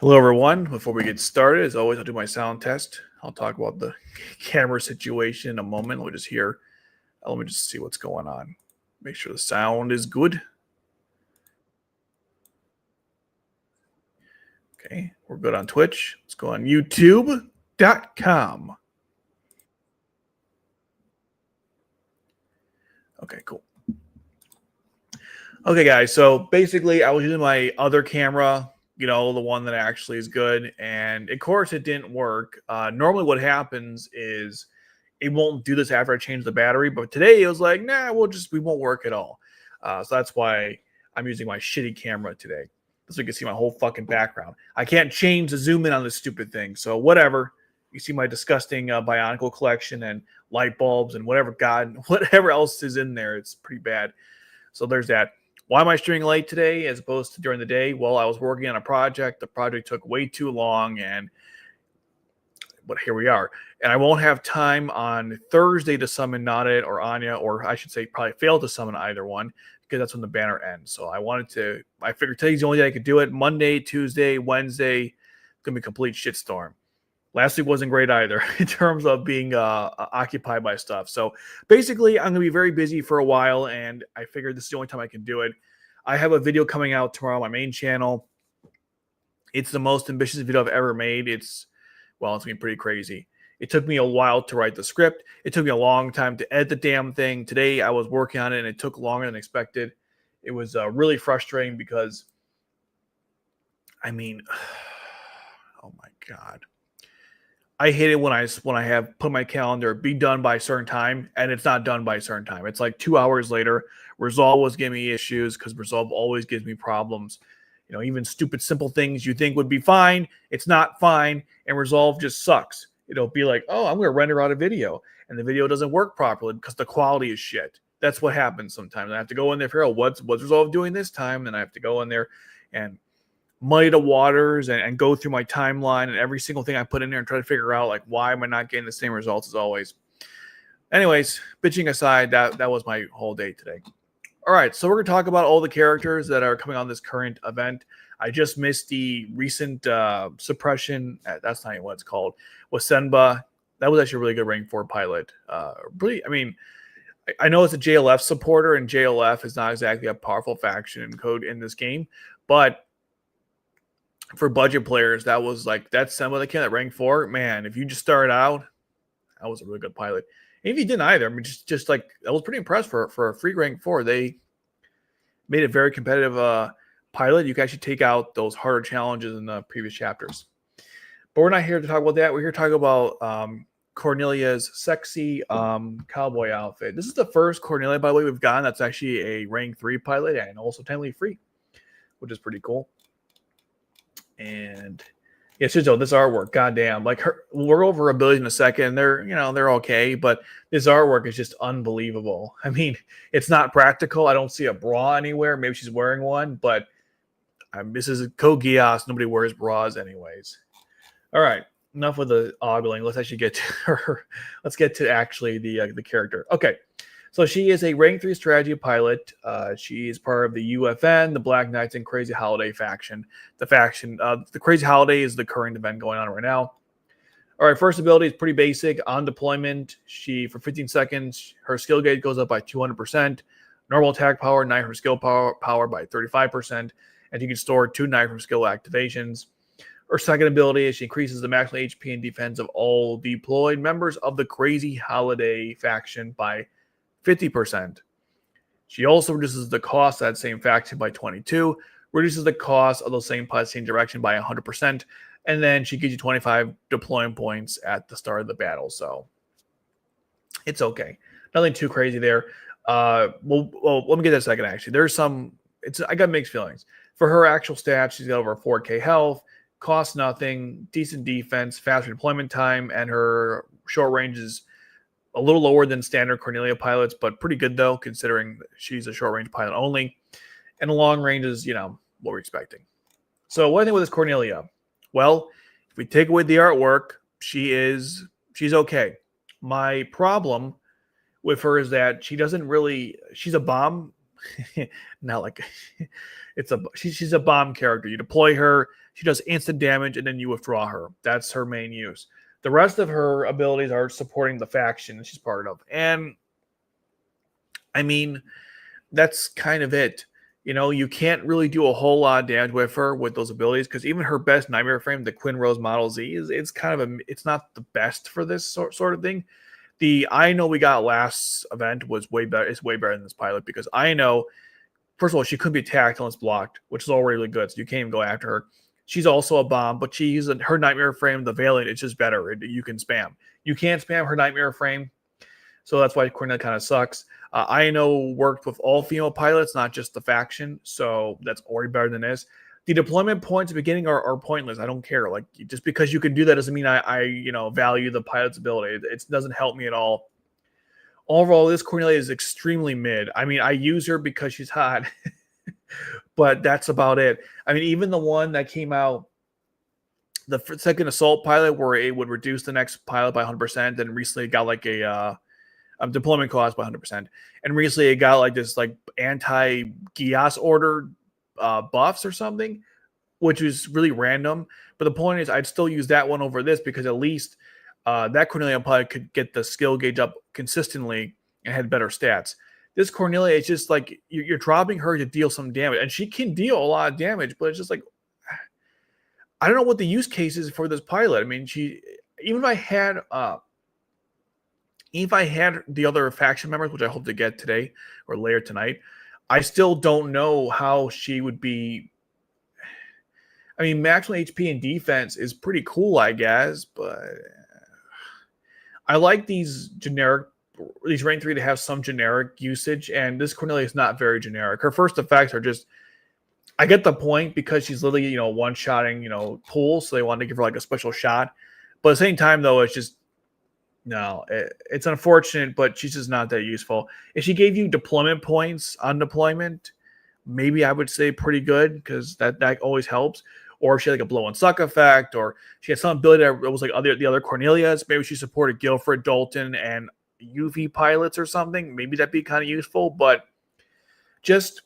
Hello, everyone. Before we get started, as always, I'll do my sound test. I'll talk about the camera situation in a moment. Let me just see what's going on. Make sure the sound is good. Okay, we're good on Twitch. Let's go on YouTube.com. Okay, cool. Okay, guys. So basically, I was using my other camera, the one that actually is good. And of course, it didn't work. Normally, what happens is it won't do this after I change the battery. But today it was like, nah, we won't work at all. So that's why I'm using my shitty camera today. So you can see my whole fucking background. I can't change the zoom in on this stupid thing. So whatever. You see my disgusting Bionicle collection and light bulbs and whatever else is in there. It's pretty bad. So there's that. Why am I streaming late today as opposed to during the day? Well, I was working on a project. The project took way too long, but here we are. And I won't have time on Thursday to summon Nonette or Anya, or I should say probably fail to summon either one because that's when the banner ends. So I figured today's the only day I could do it. Monday, Tuesday, Wednesday, it's going to be a complete shitstorm. Last week wasn't great either in terms of being occupied by stuff. So basically, I'm going to be very busy for a while, and I figured this is the only time I can do it. I have a video coming out tomorrow on my main channel. It's the most ambitious video I've ever made. It's going to be pretty crazy. It took me a while to write the script. It took me a long time to edit the damn thing. Today, I was working on it, and it took longer than expected. It was really frustrating because, oh my God. I hate it when I have put my calendar be done by a certain time and it's not done by a certain time. It's like 2 hours later. Resolve was giving me issues because Resolve always gives me problems. Even stupid simple things you think would be fine, it's not fine, and Resolve just sucks. It'll be like, oh, I'm going to render out a video, and the video doesn't work properly because the quality is shit. That's what happens sometimes. I have to go in there figure out what's Resolve doing this time, and I have to go in there and muddy the waters and go through my timeline and every single thing I put in there and try to figure out like why am I not getting the same results as always. Anyways, bitching aside, that was my whole day today. All right, so we're gonna talk about all the characters that are coming on this current event. I just missed the recent suppression. That's not even what it's called. With Senba, that was actually a really good rank 4 pilot. I know it's a JLF supporter, and JLF is not exactly a powerful faction in code in this game, but for budget players, that was like that's some of the kid at rank 4. Man, if you just started out, that was a really good pilot. And if you didn't either, just like I was pretty impressed for a free rank 4. They made a very competitive pilot. You can actually take out those harder challenges in the previous chapters. But we're not here to talk about that. We're here to talk about Cornelia's sexy cowboy outfit. This is the first Cornelia, by the way, we've gotten that's actually a rank 3 pilot and also technically free, which is pretty cool. And yeah, Shizuo, this artwork, goddamn, like we're over 1 billion a second. They're okay, but this artwork is just unbelievable. I mean, it's not practical. I don't see a bra anywhere. Maybe she's wearing one, but this is Code Geass. Nobody wears bras, anyways. All right, enough with the ogling. Let's actually get to her. Let's get to actually the character. Okay. So she is a rank 3 strategy pilot. She is part of the UFN, the Black Knights, and Crazy Holiday faction. The Crazy Holiday is the current event going on right now. All right, first ability is pretty basic. On deployment, for 15 seconds, her skill gauge goes up by 200%. Normal attack power, knife from skill power by 35%. And you can store 2 knife from skill activations. Her second ability is she increases the maximum HP and defense of all deployed members of the Crazy Holiday faction by 50%. She also reduces the cost of that same faction by 22, reduces the cost of those same same direction by 100%, and then she gives you 25 deployment points at the start of the battle. So it's okay. Nothing too crazy there. Well, let me get that a second, actually. I got mixed feelings. For her actual stats, she's got over 4K health, costs nothing, decent defense, faster deployment time, and her short range is a little lower than standard Cornelia pilots, but pretty good, though, considering she's a short-range pilot only. And the long range is, what we're expecting. So what do I think with this Cornelia? Well, if we take away the artwork, she's okay. My problem with her is that she's a bomb. not like she's a bomb character. You deploy her, she does instant damage, and then you withdraw her. That's her main use. The rest of her abilities are supporting the faction she's part of. And I mean, that's kind of it. You know, you can't really do a whole lot of damage with her with those abilities because even her best nightmare frame, the Quinn Rose Model Z, it's kind of it's not the best for this sort of thing. The I know we got last event was way better. It's way better than this pilot because I know, first of all, she couldn't be attacked unless blocked, which is already really good. So you can't even go after her. She's also a bomb, but she uses her nightmare frame, the Valiant, it's just better. You can spam. You can't spam her nightmare frame. So that's why Cornet kind of sucks. I know worked with all female pilots, not just the faction. So that's already better than this. The deployment points at the beginning are pointless. I don't care. Like, just because you can do that doesn't mean I value the pilot's ability. It doesn't help me at all. Overall, this Cornelia is extremely mid. I mean, I use her because she's hot, but that's about it. I mean, even the one that came out, the second assault pilot, where it would reduce the next pilot by 100%, and recently got like a deployment cost by 100%. And recently it got like this like anti-Gias order buffs or something, which is really random. But the point is, I'd still use that one over this because at least that Cornelia pilot could get the skill gauge up consistently and had better stats. This Cornelia is just like you're dropping her to deal some damage, and she can deal a lot of damage, but it's just like I don't know what the use case is for this pilot. I mean, even if I had the other faction members, which I hope to get today or later tonight, I still don't know how she would be. I mean, maximum HP and defense is pretty cool, I guess, but I like these rank 3 to have some generic usage, and this Cornelia is not very generic. Her first effects are just, I get the point because she's literally, one-shotting, pool, so they wanted to give her like a special shot. But at the same time, though, it's just, no, it's unfortunate, but she's just not that useful. If she gave you deployment points on deployment, maybe I would say pretty good because that always helps. Or if she had like a blow and suck effect, or she had some ability that was like the other Cornelias, maybe she supported Guilford, Dalton, and UV pilots or something. Maybe that'd be kind of useful, but just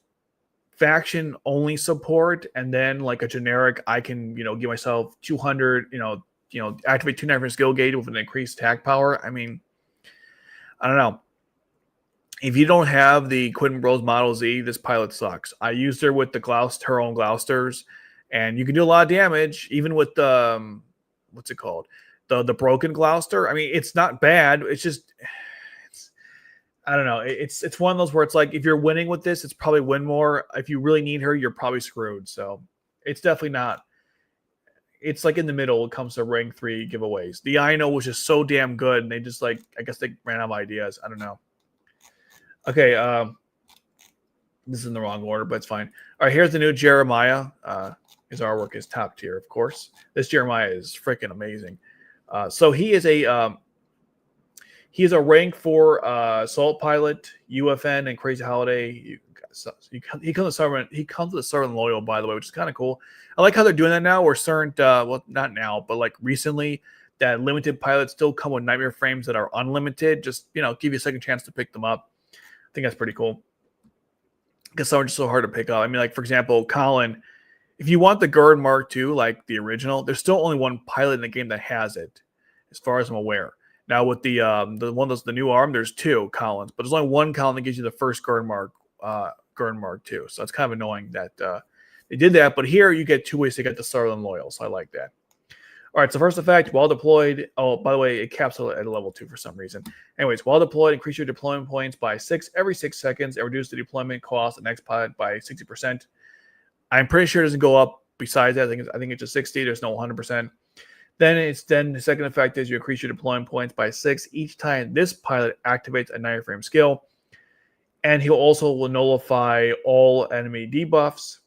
faction only support and then like a generic, I can give myself 200, activate 2 different skill gauge with an increased attack power. I mean, I don't know. If you don't have the Quinn Rose Model Z, this pilot sucks. I used her with her own Gloucesters, and you can do a lot of damage, even with the, what's it called? The broken Gloucester. I mean, it's not bad. It's just, I don't know. It's one of those where it's like, if you're winning with this, it's probably win more. If you really need her, you're probably screwed. So it's definitely not. It's like in the middle when it comes to rank 3 giveaways. The I know was just so damn good, and they just I guess they ran out of ideas. I don't know. Okay, this is in the wrong order, but it's fine. All right, here's the new Jeremiah. His artwork is top tier, of course. This Jeremiah is freaking amazing. So he is a rank 4 assault pilot, UFN, and Crazy Holiday. He comes with Southern Loyal, by the way, which is kind of cool. I like how they're doing that now. Where certain, well, not now, but like recently, that limited pilots still come with nightmare frames that are unlimited. Just give you a second chance to pick them up. I think that's pretty cool. Because some are just so hard to pick up. I mean, like for example, Colin. If you want the Gurd Mark II, like the original, there's still only one pilot in the game that has it, as far as I'm aware. Now with the one that's the new arm, there's 2 Collins, but there's only one Colin that gives you the first Gurd Mark II. So it's kind of annoying that they did that. But here you get 2 ways to get the Southern Loyal, so I like that. All right, so first effect, while deployed. Oh, by the way, it caps at a level 2 for some reason. Anyways, while deployed, increase your deployment points by 6 every 6 seconds and reduce the deployment cost of the next pilot by 60%. I'm pretty sure it doesn't go up besides that. I think it's just 60. There's no 100%. Then the second effect is you increase your deployment points by 6 each time this pilot activates a nightmare frame skill. And he also will nullify all enemy debuffs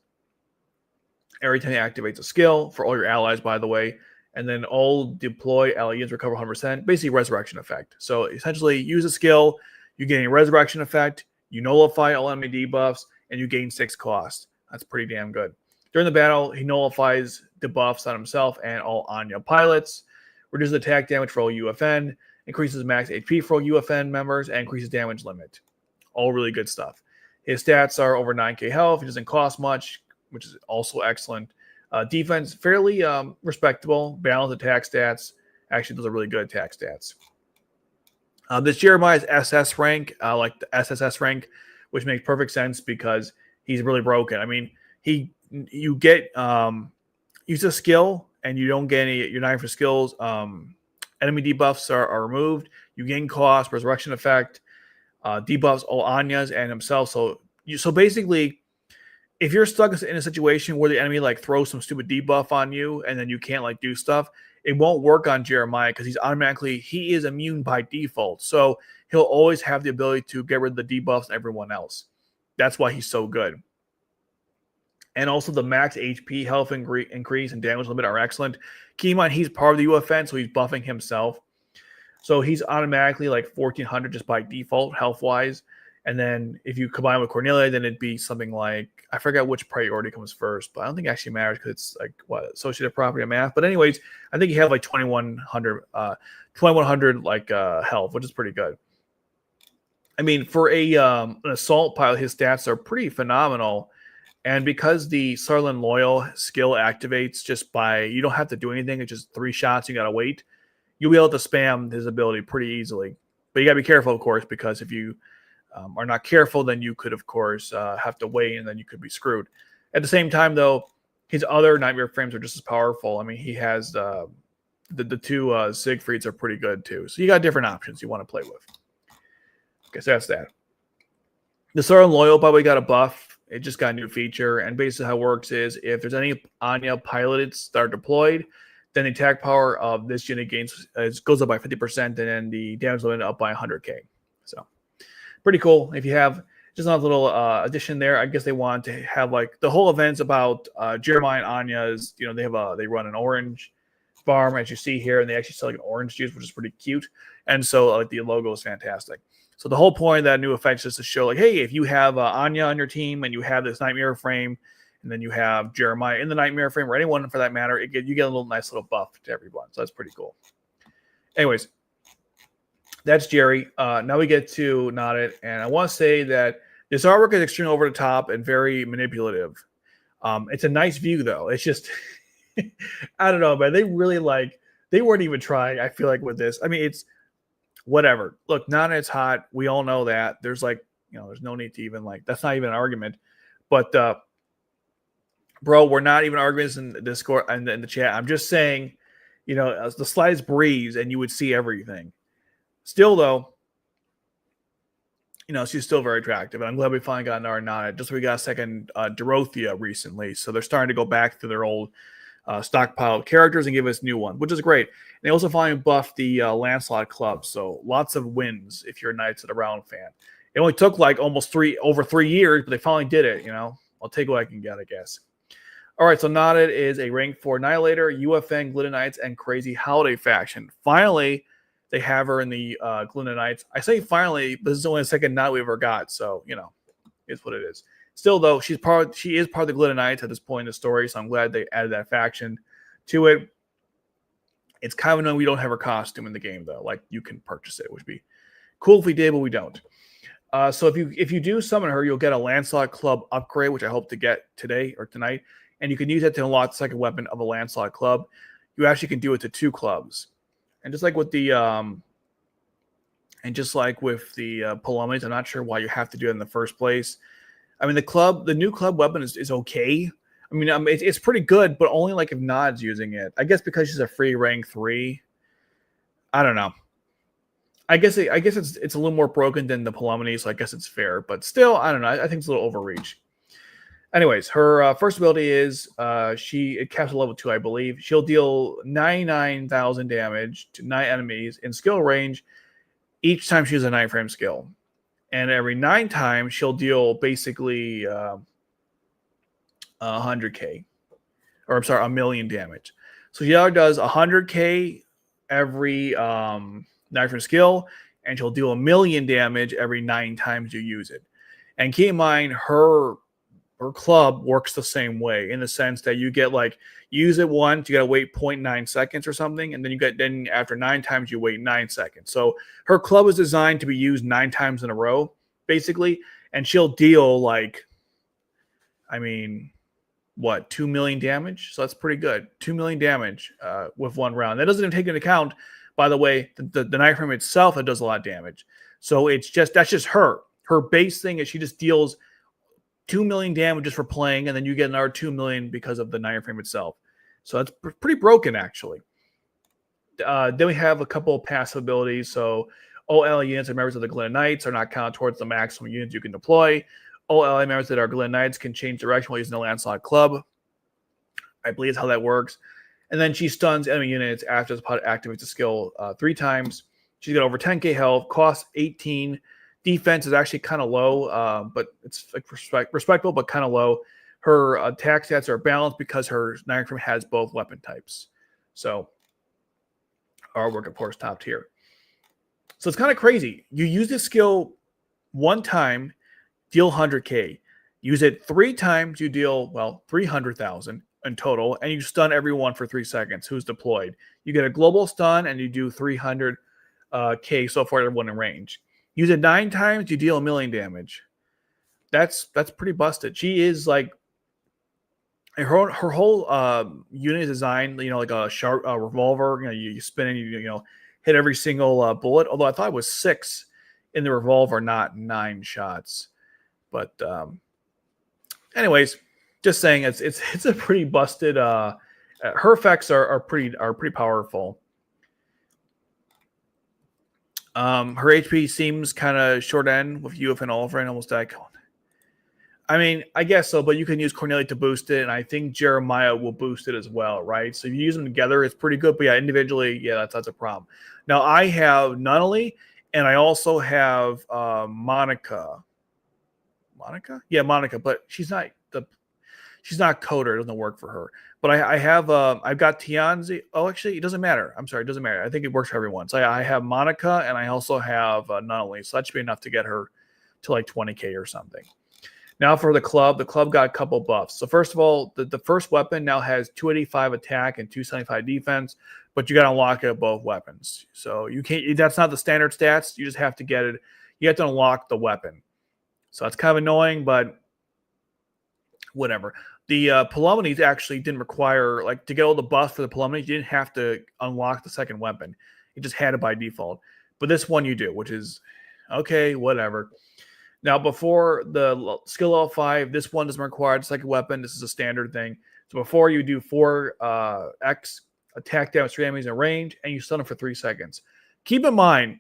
every time he activates a skill for all your allies, by the way. And then all deploy allies recover 100%, basically resurrection effect. So essentially, use a skill, you gain a resurrection effect, you nullify all enemy debuffs, and you gain 6 cost. That's pretty damn good. During the battle, he nullifies debuffs on himself and all Anya pilots, reduces attack damage for all UFN, increases max HP for all UFN members, and increases damage limit. All really good stuff. His stats are over 9k health. He doesn't cost much, which is also excellent. Defense, fairly respectable. Balanced attack stats. Actually, those are really good attack stats. This Jeremiah's SS rank, like the SSS rank, which makes perfect sense because he's really broken. I mean, you get use a skill and you don't get any. You're not for skills. Enemy debuffs are removed. You gain cost, resurrection effect, debuffs all Anya's and himself. So basically, if you're stuck in a situation where the enemy like throws some stupid debuff on you and then you can't like do stuff, it won't work on Jeremiah because he is immune by default. So he'll always have the ability to get rid of the debuffs and everyone else. That's why he's so good. And also the max HP, health increase, and damage limit are excellent. Keep in mind, he's part of the UFN, so he's buffing himself. So he's automatically like 1400 just by default, health-wise. And then if you combine with Cornelia, then it'd be something like, I forget which priority comes first, but I don't think it actually matters because it's like, what, associative property of math. But anyways, I think you have like 2100 like health, which is pretty good. I mean, for an assault pilot, his stats are pretty phenomenal. And because the Sarlin Loyal skill activates just by, you don't have to do anything. It's just 3 shots. You got to wait. You'll be able to spam his ability pretty easily. But you got to be careful, of course, because if you are not careful, then you could, of course, have to wait, and then you could be screwed. At the same time, though, his other Nightmare frames are just as powerful. I mean, he has the 2 Siegfrieds are pretty good, too. So you got different options you want to play with. Okay, so that's that. The Sarlin Loyal, by the way, got a buff. It just got a new feature, and basically how it works is if there's any Anya piloted that are deployed, then the attack power of this unit goes up by 50%, and then the damage limit up by 100k. So pretty cool. If you have just a little addition there, I guess they want to have like the whole event's about Jeremiah and Anya's. You know, they run an orange farm as you see here, and they actually sell like an orange juice, which is pretty cute. And so like the logo is fantastic. So the whole point of that new effect is to show like, hey, if you have Anya on your team and you have this Nightmare frame, and then you have Jeremiah in the Nightmare frame, or anyone for that matter, you get a nice little buff to everyone. So that's pretty cool. Anyways, that's Jerry. Now we get to Nonette, and I want to say that this artwork is extremely over the top and very manipulative. It's a nice view, though. It's just, I don't know, man. They weren't even trying, I feel like, with this. I mean, it's whatever. Look, Nonette's hot. We all know that. There's there's no need to even that's not even an argument. But bro, we're not even arguing this in the Discord and in the chat. I'm just saying, as the slightest breeze and you would see everything. Still, though, she's still very attractive. And I'm glad we finally got our Nonette. Just we got a second Dorothea recently. So they're starting to go back to their old stockpiled characters and give us a new one, which is great. And they also finally buffed the Lancelot Club. So lots of wins if you're a Knights of the Round fan. It only took like over 3 years, but they finally did it. I'll take what I can get, I guess. All right, so Nonette is a rank 4 Annihilator, UFN, Glitter Knights, and Crazy Holiday faction. Finally, they have her in the Glitter Knights. I say finally, but this is only the second Knight we ever got, so, it's what it is. Still, though, she is part of the Glitter Knights at this point in the story, so I'm glad they added that faction to it. It's kind of annoying we don't have her costume in the game, though. Like, you can purchase it, which would be cool if we did, but we don't. So if you do summon her, you'll get a Lancelot Club upgrade, which I hope to get today or tonight. And you can use that to unlock the second weapon of a Lancelot Club. You actually can do it to 2 clubs. And just like with the Polomies, I'm not sure why you have to do it in the first place. I mean, the new club weapon is okay. I mean, it's pretty good, but only like if Nod's using it. I guess because she's a free rank 3. I don't know. I guess it's a little more broken than the Polomies, so I guess it's fair. But still, I don't know. I think it's a little overreach. Anyways, her first ability is it caps at level 2, I believe. She'll deal 99,000 damage to 9 enemies in skill range each time she uses a 9 frame skill. And every 9 times, she'll deal basically 100k. Or, I'm sorry, 1,000,000 damage. So she does 100k every 9 frame skill, and she'll deal 1,000,000 damage every 9 times you use it. And keep in mind, her club works the same way in the sense that you get you use it once, you got to wait 0.9 seconds or something, and then after 9 times you wait 9 seconds. So her club is designed to be used 9 times in a row, basically, and she'll deal like, I mean, what, 2 million damage? So that's pretty good. 2 million damage with one round. That doesn't even take into account, by the way, the knife frame itself that does a lot of damage. So that's just her. Her base thing is she just deals 2 million damage just for playing, and then you get another 2 million because of the knife frame itself. So that's pretty broken, actually. Then we have a couple of passive abilities. So OL units and members of the Glen Knights are not counted towards the maximum units you can deploy. OLA members that are Glen Knights can change direction while using the Lancelot Club. I believe is how that works. And then she stuns enemy units after the pod activates the skill 3 times. She's got over 10k health, costs 18. Defense is actually kind of low, but it's like respectable, but kind of low. Her attack stats are balanced because her knife frame has both weapon types. So our work, of course, top tier. So it's kind of crazy. You use this skill 1 time, deal 100k. Use it 3 times, you deal, well, 300,000 in total, and you stun everyone for 3 seconds who's deployed. You get a global stun, and you do 300k so far everyone in range. Use it 9 times, you deal 1 million damage. That's pretty busted. She is like, her whole unit is designed, like a sharp revolver. You spin and you hit every single bullet. Although I thought it was 6 in the revolver, not 9 shots. But anyways, just saying it's a pretty busted. Her effects are pretty powerful. Her HP seems kind of short end with UF and Oliver and almost died. I mean, I guess so, but you can use Cornelia to boost it, and I think Jeremiah will boost it as well, right? So if you use them together, it's pretty good. But yeah, individually, yeah, that's a problem. Now I have Nunnally, and I also have Monica. Monica? Yeah, Monica, but she's not Coder. It doesn't work for her. But I've got Tianzi. Oh, actually, it doesn't matter. I'm sorry, it doesn't matter. I think it works for everyone. So I have Monica, and I also have Nunnally. So that should be enough to get her to like 20k or something. Now for the club got a couple buffs. So first of all, the first weapon now has 285 attack and 275 defense, but you got to unlock it at both weapons. So you can't. That's not the standard stats. You just have to get it. You have to unlock the weapon. So that's kind of annoying, but whatever. The Palomines actually didn't require, like, to get all the buffs for the Palomines, you didn't have to unlock the second weapon. You just had it by default. But this one you do, which is okay, whatever. Now, before the skill level 5, this one doesn't require the second weapon. This is a standard thing. So before you do 4x attack damage to enemies in range, and you stun them for 3 seconds. Keep in mind,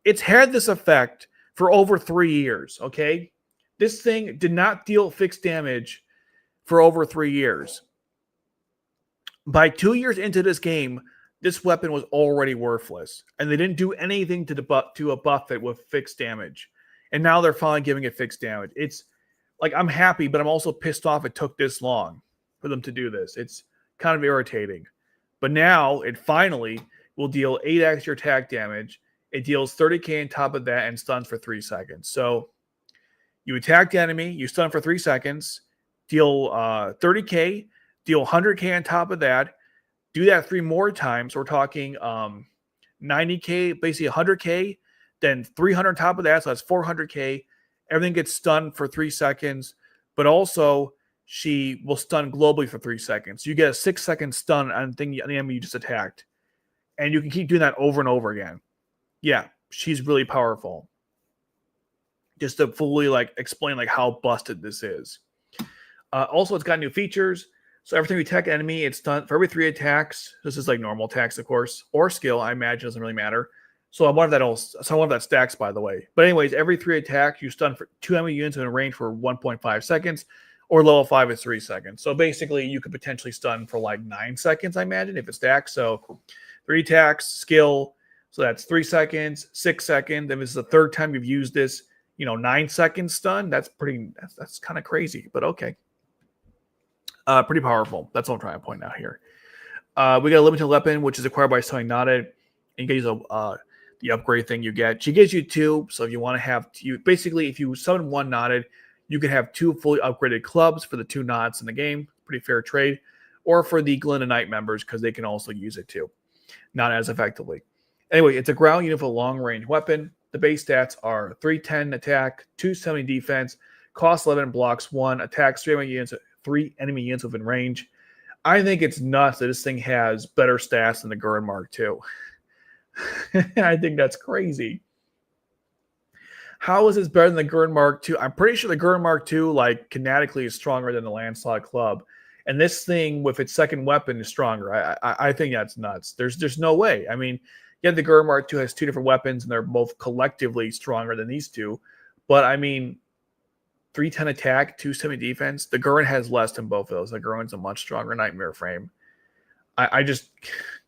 it's had this effect for over 3 years, okay? This thing did not deal fixed damage for over 3 years. By 2 years into this game, this weapon was already worthless, and they didn't do anything to buff it with fixed damage. And now they're finally giving it fixed damage. It's like, I'm happy, but I'm also pissed off it took this long for them to do this. It's kind of irritating. But now it finally will deal 8 extra attack damage. It deals 30k on top of that and stuns for 3 seconds. So you attack the enemy, you stun for 3 seconds, deal 30k, deal 100k on top of that. Do that 3 more times. We're talking 90k, basically 100k. Then 300 on top of that, so that's 400k. Everything gets stunned for 3 seconds, but also she will stun globally for 3 seconds. You get a 6-second stun on the enemy you just attacked, and you can keep doing that over and over again. Yeah, she's really powerful. Just to fully explain how busted this is. Also, it's got new features. So every time you attack an enemy, it's done for every 3 attacks. This is like normal attacks, of course, or skill. I imagine it doesn't really matter. So I wonder if that stacks, by the way. But anyways, every 3 attacks, you stun for 2 enemy units in a range for 1.5 seconds, or level 5 is 3 seconds. So basically, you could potentially stun for like 9 seconds, I imagine, if it stacks. So 3 attacks, skill. So that's 3 seconds, 6 seconds. If it's the 3rd time you've used this, 9 seconds stun. That's kind of crazy, but okay. Pretty powerful. That's what I'm trying to point out here. We got a limited weapon, which is acquired by selling Nonette. And you can use the upgrade thing you get. She gives you 2. So if you want to have basically, if you summon 1 Nonette, you can have 2 fully upgraded clubs for the 2 Nonnettes in the game. Pretty fair trade. Or for the Glen Knight members, because they can also use it too. Not as effectively. Anyway, it's a ground unit with a long range weapon. The base stats are 310 attack, 270 defense, cost 11, blocks 1, attacks 3 enemy units within range. I think it's nuts that this thing has better stats than the Gurren Mark II. I think that's crazy. How is this better than the Gurren Mark II? I'm pretty sure the Gurren Mark II, like, kinetically is stronger than the Landslot Club. And this thing with its second weapon is stronger. I think that's nuts. There's no way. I mean, yeah, the Gurren Mark II has 2 different weapons, and they're both collectively stronger than these two. But, I mean, 310 attack, 270 defense. The Gurren has less than both of those. The Gurren's a much stronger Nightmare frame. I just,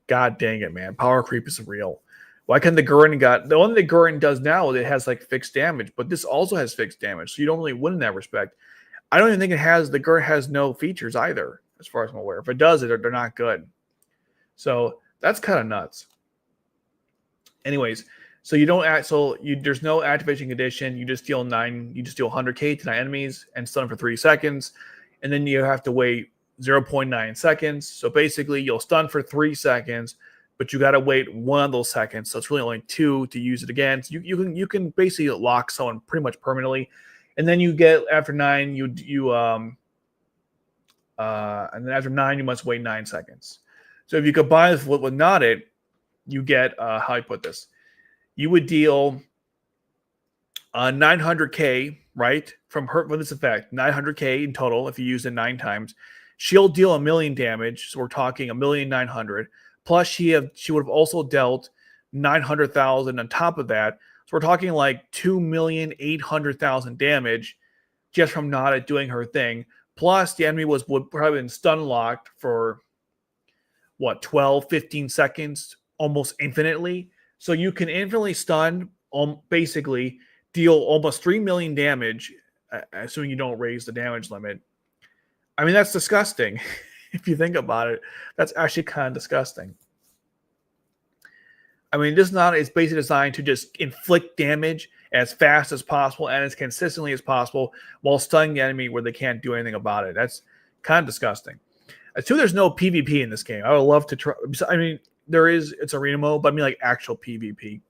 God dang it, man. Power creep is real. Why can't the Gurren the only the Gurren does now, it has like fixed damage, but this also has fixed damage, so you don't really win in that respect. I don't even think the Gurren has no features either, as far as I'm aware. If it does, they're not good. So that's kind of nuts. Anyways, so there's no activation condition. You just deal 100k to 9 enemies and stun for 3 seconds, and then you have to wait 0.9 seconds. So basically, you'll stun for 3 seconds, but you got to wait 1 of those seconds. So it's really only 2 to use it again. So you can basically lock someone pretty much permanently, and then you get after 9 and then after 9 you must wait 9 seconds. So if you combine this with Nonette, you get how I put this. You would deal 900k, right, from her with this effect, 900k in total if you use it 9 times. She'll deal 1,000,000 damage, so we're talking 1,900,000. Plus, she would have also dealt 900,000 on top of that. So we're talking like 2,800,000 damage just from Nonette doing her thing. Plus, the enemy would probably been stun locked for what, 12, 15 seconds, almost infinitely. So you can infinitely stun, basically deal almost 3 million damage, assuming you don't raise the damage limit. I mean, that's disgusting. If you think about it, that's actually kind of disgusting. I mean, this Nonette is basically designed to just inflict damage as fast as possible and as consistently as possible while stunning the enemy where they can't do anything about it. That's kind of disgusting. I assume there's no PvP in this game. I would love to try. I mean, it's arena mode, but I mean like actual PvP.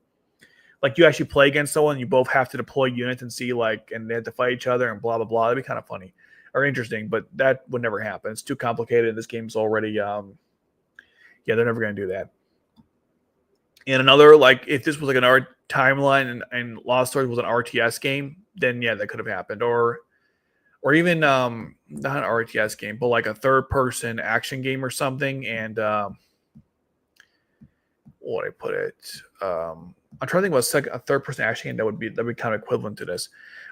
Like you actually play against someone, you both have to deploy units and see and they have to fight each other and blah, blah, blah. That'd be kind of funny or interesting, but that would never happen. It's too complicated. This game's already, they're never going to do that. And another, like, if this was like an art timeline and Lost Stories was an RTS game, then yeah, that could have happened. Or even not an RTS game, but like a third-person action game or something. And what I put it, I'm trying to think about a third-person action game that'd be kind of equivalent to this.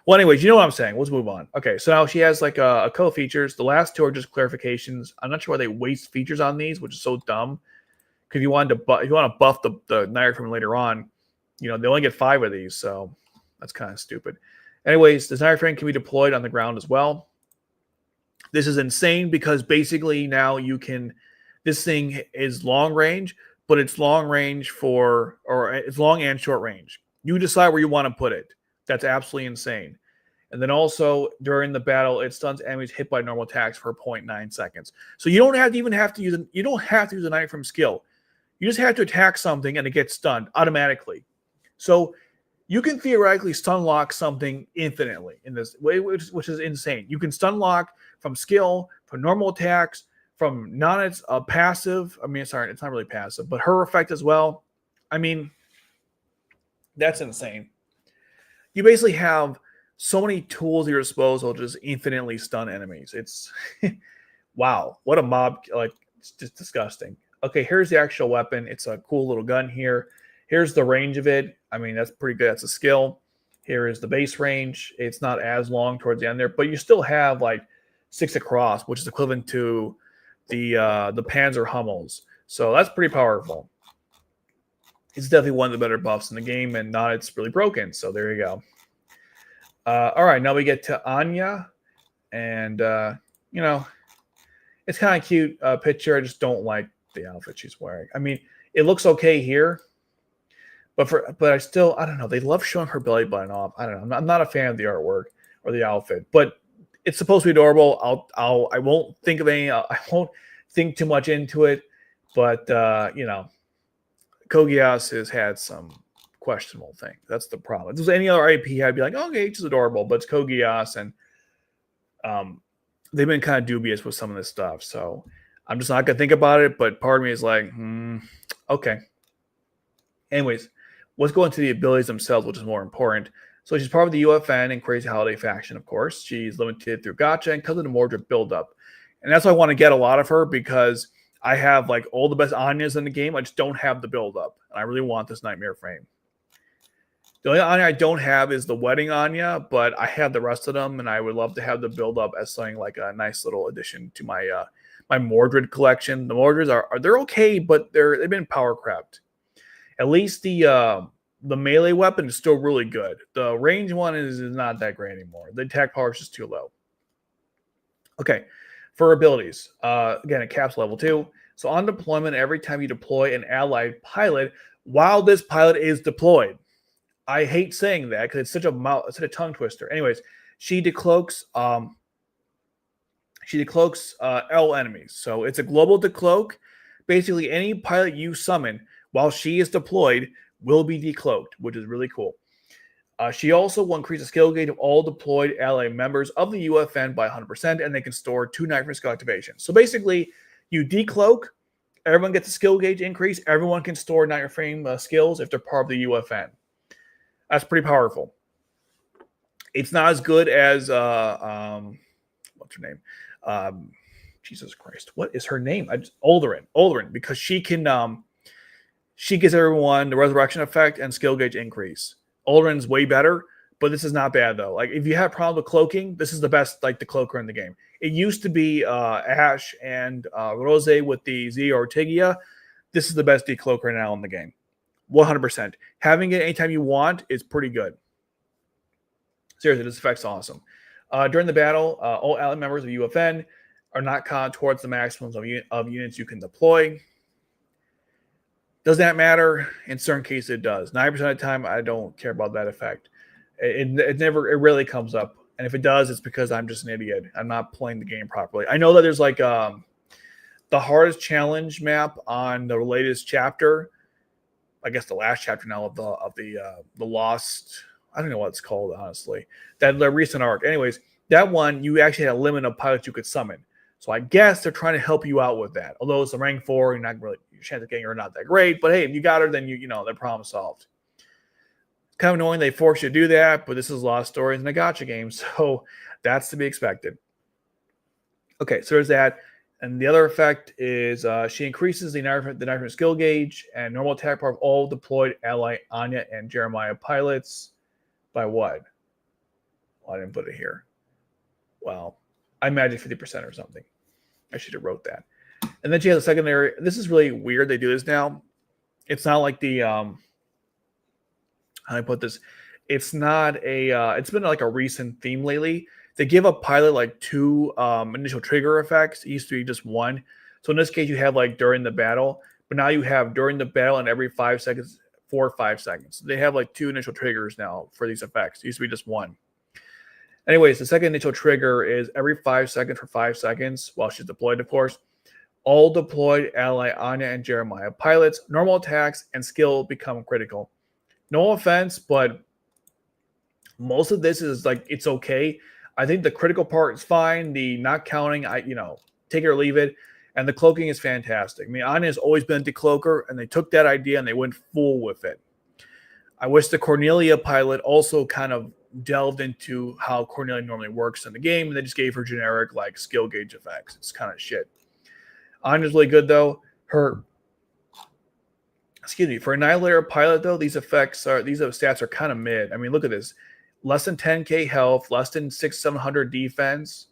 Well, anyways, you know what I'm saying. Let's move on. Okay, so now she has like a couple features. The last 2 are just clarifications. I'm not sure why they waste features on these, which is so dumb. Because if you want to buff the Nightmare from later on, they only get 5 of these, so that's kind of stupid. Anyways, this Nightmare frame can be deployed on the ground as well. This is insane because basically now this thing is long range, but it's long range it's long and short range. You decide where you want to put it. That's absolutely insane. And then also during the battle, it stuns enemies hit by normal attacks for 0.9 seconds. So you don't have to use a Nightmare from skill. You just have to attack something and it gets stunned automatically. So you can theoretically stun lock something infinitely in this way, which is insane. You can stun lock from skill, from normal attacks, from Nonette's passive. I mean, sorry, it's not really passive, but her effect as well. I mean, that's insane. You basically have so many tools at your disposal to just infinitely stun enemies. It's wow, what a mob! Like, it's just disgusting. Okay, here's the actual weapon. It's a cool little gun here. Here's the range of it. I mean, that's pretty good. That's a skill. Here is the base range. It's not as long towards the end there, but you still have like 6 across, which is equivalent to the Panzer Hummels. So that's pretty powerful. It's definitely one of the better buffs in the game, and not it's really broken. So there you go. All right, now we get to Anya, and it's kind of cute picture. I just don't like the outfit she's wearing. I mean, it looks okay here, but I don't know. They love showing her belly button off. I don't know. I'm not a fan of the artwork or the outfit, but it's supposed to be adorable. I won't think of any. I won't think too much into it, but Kogias has had some questionable thing. That's the problem. If it was any other IP, I'd be like, okay, it's adorable, but it's Code Geass, and they've been kind of dubious with some of this stuff. So I'm just not gonna think about it. But part of me is like, okay. Anyways, let's go into the abilities themselves, which is more important. So she's part of the UFN and Crazy Holiday faction, of course. She's limited through Gacha and comes with a Mordred buildup. And that's why I want to get a lot of her, because I have like all the best Anyas in the game. I just don't have the buildup. And I really want this Nightmare frame. The only Anya I don't have is the Wedding Anya, but I have the rest of them, and I would love to have the buildup as something like a nice little addition to my my Mordred collection. The Mordreds they're okay, but they've been power crept. At least the melee weapon is still really good. The range one is not that great anymore. The attack power is just too low. Okay, for abilities, again, it caps level 2. So on deployment, every time you deploy an allied pilot, while this pilot is deployed, I hate saying that because it's such a tongue twister. Anyways, she decloaks L enemies. So it's a global decloak. Basically, any pilot you summon while she is deployed will be decloaked, which is really cool. She also will increase the skill gauge of all deployed ally members of the UFN by 100%, and they can store 2 Nightmare skill activations. So basically, you decloak, everyone gets a skill gauge increase, everyone can store Nightmare frame skills if they're part of the UFN. That's pretty powerful. It's not as good as what's her name? Jesus Christ, what is her name? Alderaan, because she can she gives everyone the resurrection effect and skill gauge increase. Aldrin's way better, but this is not bad though. Like if you have a problem with cloaking, this is the best like the cloaker in the game. It used to be Ash and Rose with the Z Ortegia. This is the best decloaker now in the game. 100%. Having it anytime you want is pretty good. Seriously, this effect's awesome. During the battle, all ally members of UFN are not counted towards the maximums of units you can deploy. Does that matter? In certain cases, it does. 90% of the time, I don't care about that effect. It rarely comes up. And if it does, it's because I'm just an idiot. I'm not playing the game properly. I know that there's like the hardest challenge map on the latest chapter. I guess the last chapter now of the Lost. I don't know what it's called, honestly. The recent arc. Anyways, that one, you actually had a limit of pilots you could summon. So I guess they're trying to help you out with that. Although it's a rank 4, you're not really, your chance of getting her not that great. But hey, if you got her, then you know, the problem solved. It's kind of annoying they force you to do that, but this is Lost Stories and a gacha game, so that's to be expected. Okay, so there's that. And the other effect is she increases the Nightmare skill gauge and normal attack power of all deployed ally Anya and Jeremiah pilots by what? Well, I didn't put it here. Well, I imagine 50% or something. I should have wrote that. And then she has a secondary. This is really weird. They do this now. It's not like the how do I put this? It's not a. It's been like a recent theme lately. They give a pilot like 2 initial trigger effects. It used to be just 1. So in this case, you have like during the battle, but now you have during the battle and every 5 seconds, 4 or 5 seconds. They have like 2 initial triggers now for these effects. It used to be just 1. Anyways, the second initial trigger is every 5 seconds for 5 seconds while she's deployed, of course. All deployed ally Anya and Jeremiah pilots, normal attacks, and skill become critical. No offense, but most of this is like, it's okay. I think the critical part is fine. The not counting, take it or leave it. And the cloaking is fantastic. I mean, Anya has always been a decloaker, and they took that idea and they went full with it. I wish the Cornelia pilot also kind of delved into how Cornelia normally works in the game, and they just gave her generic like skill gauge effects. It's kind of shit. Anya's really good though. For Annihilator pilot though, these stats are kind of mid. I mean, look at this. Less than 10k health, less than 600-700 defense.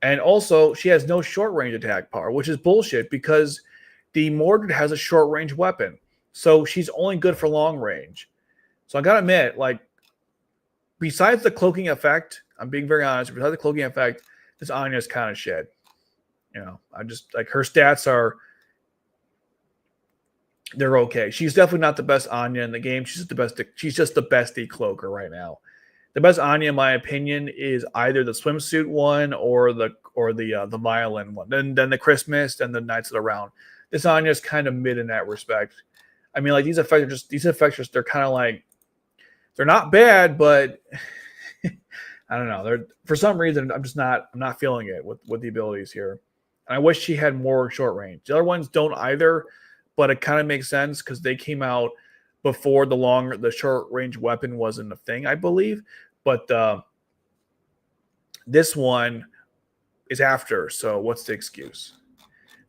And also, she has no short range attack power, which is bullshit because the Mordred has a short range weapon. So she's only good for long range. So I gotta admit, like, besides the cloaking effect, I'm being very honest, besides the cloaking effect, this Anya is kind of shit. I just like her stats they're okay. She's definitely not the best Anya in the game. She's just the best decloaker right now. The best Anya, in my opinion, is either the swimsuit one or the violin one. Then the Christmas and the Knights of the Round. This Anya is kind of mid in that respect. I mean, like these effects are just they're kind of like they're not bad, but I don't know. They're for some reason I'm not feeling it with the abilities here. And I wish she had more short range. The other ones don't either, but it kind of makes sense because they came out before the short range weapon wasn't a thing, I believe. But this one is after. So what's the excuse?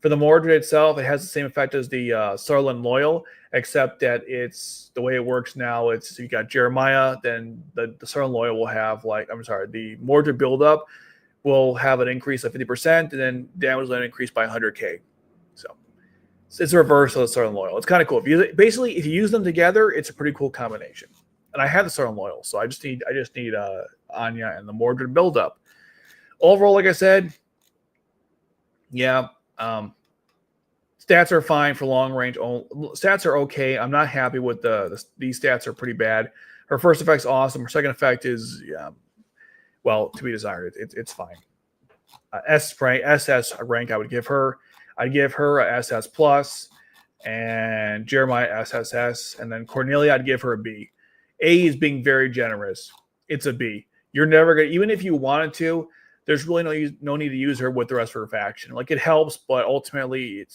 For the Mordred itself, it has the same effect as the Sarlin Loyal, except that it's the way it works now. It's you got Jeremiah, then the Sarlin Loyal will have the Mordred buildup will have an increase of 50%, and then damage will increase by 100k. So it's a reverse of the Sarlin Loyal. It's kind of cool. If you use them together, it's a pretty cool combination. And I have the Sarlin Loyal, so I just need Anya and the Mordred buildup. Overall, like I said, yeah. Stats are fine for long range. Stats are okay. I'm not happy with these stats are pretty bad. Her first effect's awesome. Her second effect is well, to be desired. It's fine. SS rank I would give her. I'd give her a SS plus, and Jeremiah SSS, and then Cornelia I'd give her a B. A is being very generous. It's a B. You're never gonna, even if you wanted to, there's really no need to use her with the rest of her faction. Like it helps, but ultimately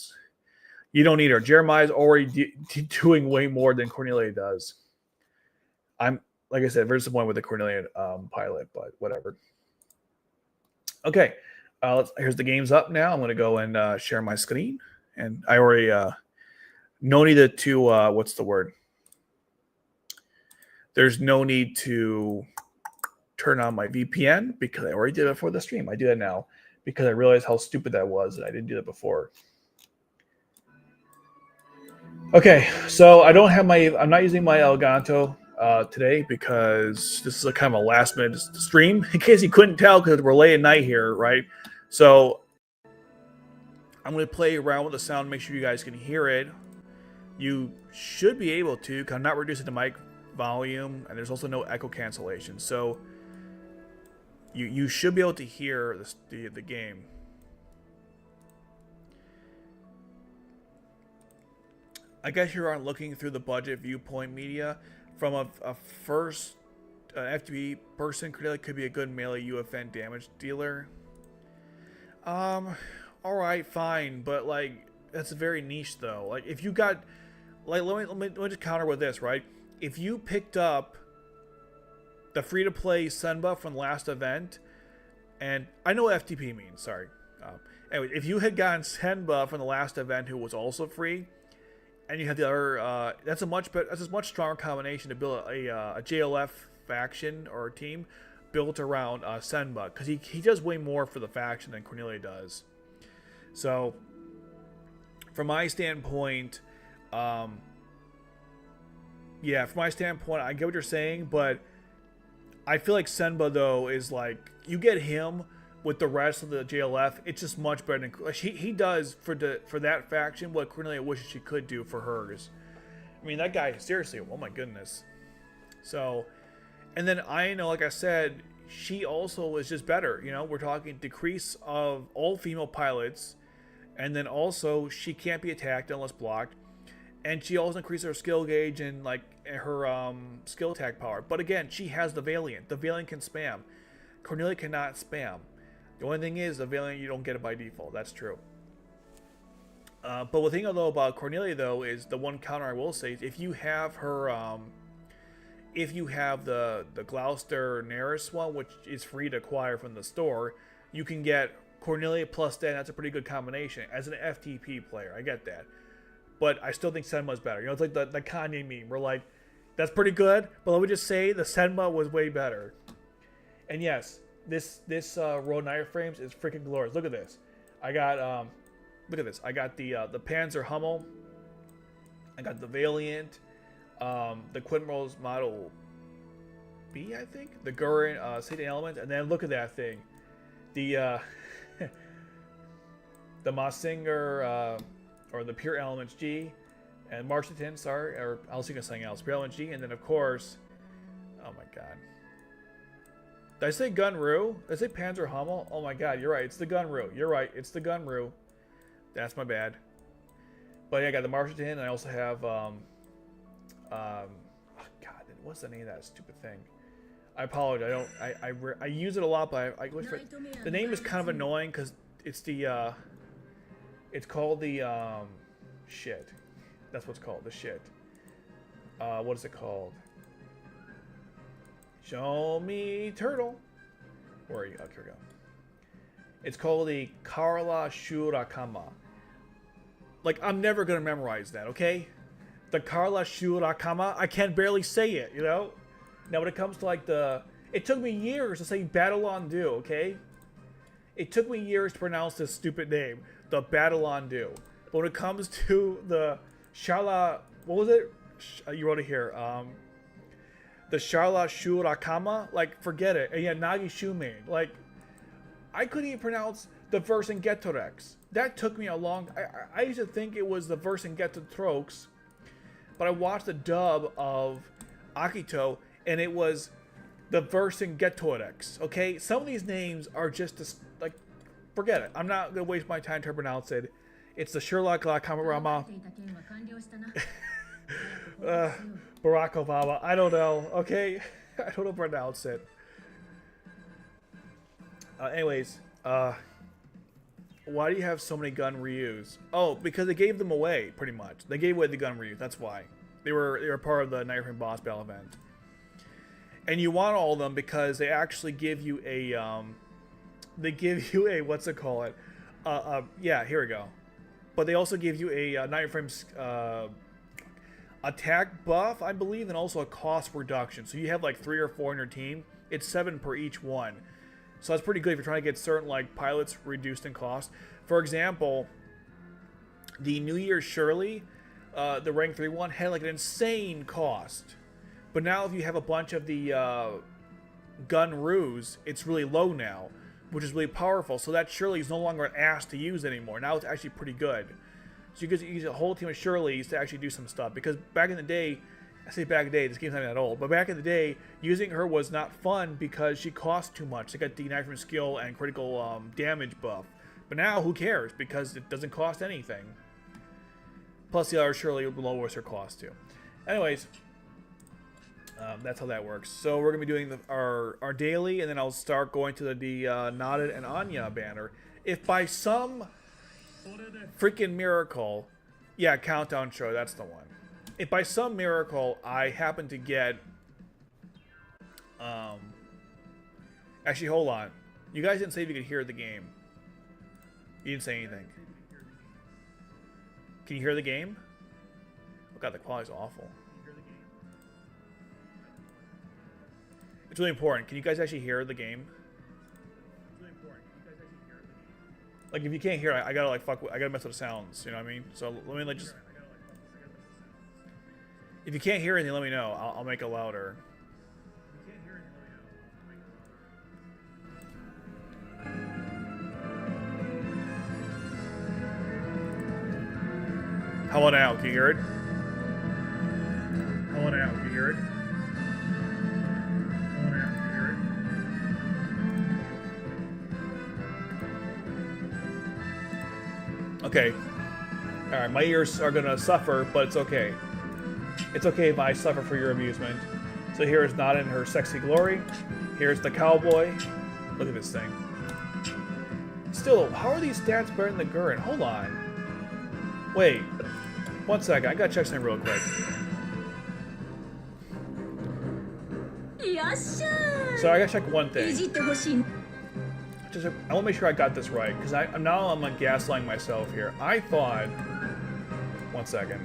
you don't need her. Jeremiah's already doing way more than Cornelia does. I'm like I said, very disappointed with the Cornelia pilot, but whatever. Okay, here's the game's up now. I'm going to go and share my screen, and I already no need to what's the word? There's no need to turn on my VPN because I already did it for the stream. I do that now because I realized how stupid that was and I didn't do that before. Okay, so I'm not using my Elgato today because this is a kind of a last minute stream in case you couldn't tell because we're late at night here, right? So I'm going to play around with the sound, make sure you guys can hear it. You should be able to, because I'm not reducing the mic volume and there's also no echo cancellation. So you should be able to hear the game. I guess you aren't looking through the budget viewpoint media from a first FTP person. Cornelia could be a good melee UFN damage dealer. All right, fine, but like that's very niche though. Like if you got, like let me just counter with this, right? If you picked up the free-to-play Senba from the last event, and I know what FTP means, sorry. Anyway, if you had gotten Senba from the last event who was also free, and you have the other, that's a much stronger combination to build a JLF faction or a team built around Senba, because he does way more for the faction than Cornelia does. So, from my standpoint, I get what you're saying, but I feel like Senba though is like you get him with the rest of the JLF, it's just much better than like, he does for that faction what Cornelia wishes she could do for hers. I mean that guy seriously, oh my goodness. So, and then I know, like I said, she also is just better. You know, we're talking decrease of all female pilots, and then also she can't be attacked unless blocked. And she also increases her skill gauge and like her skill attack power. But again, she has the Valiant. The Valiant can spam. Cornelia cannot spam. The only thing is, the Valiant, you don't get it by default. That's true. But the thing though about Cornelia though is the one counter I will say is if you have her, if you have the Gloucester Neris one, which is free to acquire from the store, you can get Cornelia plus that. That's a pretty good combination as an FTP player. I get that. But I still think Senma's better. You know, it's like the Kanye meme. We're like, that's pretty good, but let me just say the Senma was way better. And yes, this Road Knight frames is freaking glorious. Look at this. I got look at this. I got the Panzer Hummel. I got the Valiant, the Quinrose Model B, I think, the Gurren City Element, and then look at that thing, the the Mossinger. Or the Pure Elements G, and Marshallton, sorry, or I was thinking of something else. Pure Elements G, and then of course, oh my god, did I say Gunru? Did I say Panzer Hummel? Oh my god, you're right, it's the Gunru. You're right, it's the Gunru. That's my bad. But yeah, I got the Marshallton, and I also have God, what's the name of that stupid thing? I apologize. I use it a lot, but I wish for the name is kind of annoying because it's the it's called the shit. That's what's called, the shit. What is it called? Show me turtle. Where are you? Okay, here we go. It's called the Karla Shurakama. Like, I'm never gonna memorize that, okay? The Karla Shurakama. I can barely say it, you know? Now, when it comes to like it took me years to say Battle on Do, okay? It took me years to pronounce this stupid name, the Battle on Do. But when it comes to the Shala, what was it? You wrote it here. The Shala Shurakama, like, forget it. And yeah, Nagi Shumain. Like, I couldn't even pronounce the verse in Getorex. That took me a long... I used to think it was the verse in Getotrox, but I watched the dub of Akito, and it was the verse in Getorex, okay? Some of these names are just, like, forget it. I'm not going to waste my time to pronounce it. It's the Sherlock La Kamarama. Barack Obama. I don't know, okay? I don't know how to pronounce it. Anyways, why do you have so many gun reuse? Oh, because they gave them away, pretty much. They gave away the gun reuse, that's why. They were part of the Night Frame Boss Battle event. And you want all of them because they actually give you a, what's it called? Yeah, here we go. But they also give you a Night Frame attack buff, I believe, and also a cost reduction. So you have like 3 or 4 on your team. It's 7 per each one. So that's pretty good if you're trying to get certain like pilots reduced in cost. For example, the New Year's Shirley, the rank 3 one, had like an insane cost. But now if you have a bunch of the gun ruse, it's really low now, which is really powerful. So that Shirley is no longer an ass to use anymore. Now it's actually pretty good. So you can use a whole team of Shirleys to actually do some stuff. Because back in the day, I say back in the day, this game's not that old, but back in the day, using her was not fun because she cost too much. They got the Night from skill and critical damage buff. But now, who cares? Because it doesn't cost anything. Plus the other Shirley lowers her cost too. Anyways, that's how that works. So we're going to be doing our daily, and then I'll start going to the Nonette and Anya banner. If by some freaking miracle, yeah, Countdown Show, that's the one. If by some miracle I happen to get, actually, hold on. You guys didn't say if you could hear the game. You didn't say anything. Can you hear the game? Oh god, the quality's awful. It's really important. Can you guys actually hear the game? Like, if you can't hear it, I gotta like I gotta mess with the sounds. You know what I mean? So let me like just. If you can't hear anything, let me know. I'll make it louder. How about now? Can you hear it? How about now? Can you hear it? How about now? Can you hear it? Okay. Alright, my ears are gonna suffer, but it's okay. It's okay if I suffer for your amusement. So here is Nonette in her sexy glory. Here's the cowboy. Look at this thing. Still, how are these stats better than the Gurren? Hold on. Wait. 1 second. I gotta check something real quick. So I gotta check one thing. I want to make sure I got this right, because I'm like gaslighting myself here. I thought... 1 second.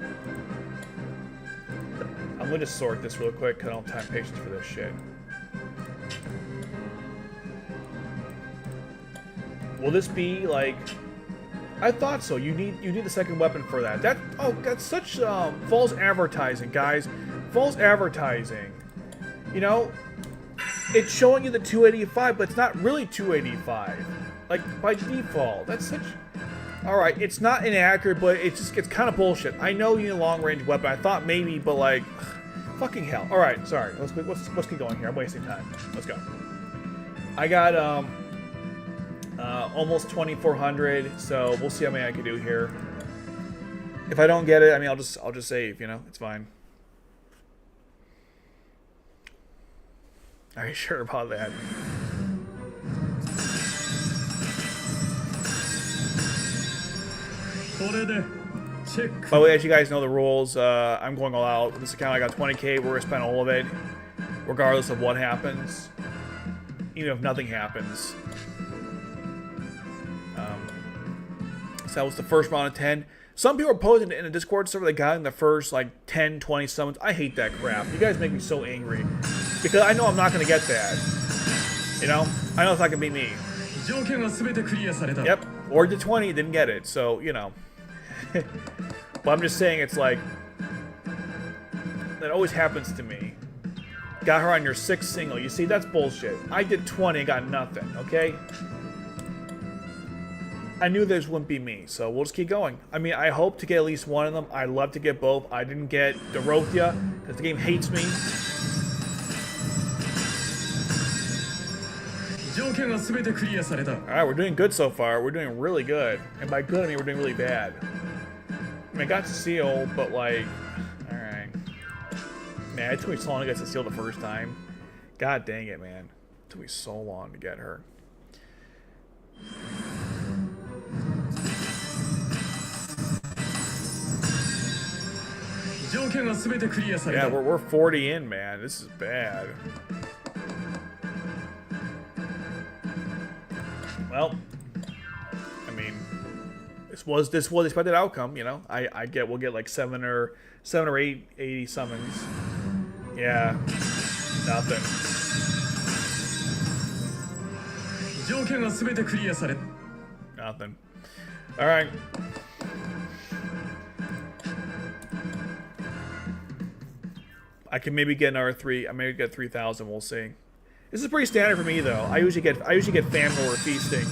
I'm gonna just sort this real quick, because I don't have patience for this shit. Will this be like... I thought so. You need the second weapon for that. That's such false advertising, guys. False advertising. You know, it's showing you the 285, but it's not really 285. Like by default. That's such. All right, it's not inaccurate, but it's kind of bullshit. I know you need a long-range weapon. I thought maybe, but like, fucking hell. All right, sorry. Let's keep going here. I'm wasting time. Let's go. I got almost 2,400, so we'll see how many I can do here. If I don't get it, I mean, I'll just save. You know, it's fine. Are you sure about that? By the way, as you guys know the rules, I'm going all out. This account, I got 20K. We're gonna spend all of it, regardless of what happens, even if nothing happens. So that was the first round of 10. Some people are posting in a Discord server they got in the first like 10, 20 summons. I hate that crap. You guys make me so angry because I know I'm not gonna get that. You know, I know it's not gonna be me. Yep, or did 20, didn't get it. So you know. But I'm just saying, it's like that always happens to me. Got her on your 6th single. You see, that's bullshit. I did 20 and got nothing, okay? I knew this wouldn't be me, so we'll just keep going. I mean, I hope to get at least one of them. I'd love to get both. I didn't get Dorothea because the game hates me. Alright, we're doing good so far. We're doing really good. And by good, I mean we're doing really bad. I mean, I got Cecile, but like, alright. Man, it took me so long to get Cecile the first time. God dang it, man. It took me so long to get her. Yeah, we're 40 in, man. This is bad. Well, I mean, this was the expected outcome, you know. We'll get like 7 or 8 80 summons. Yeah, nothing. Nothing. All right. I can maybe get another 3. I maybe get 3,000. We'll see. This is pretty standard for me, though. I usually get famine or feasting.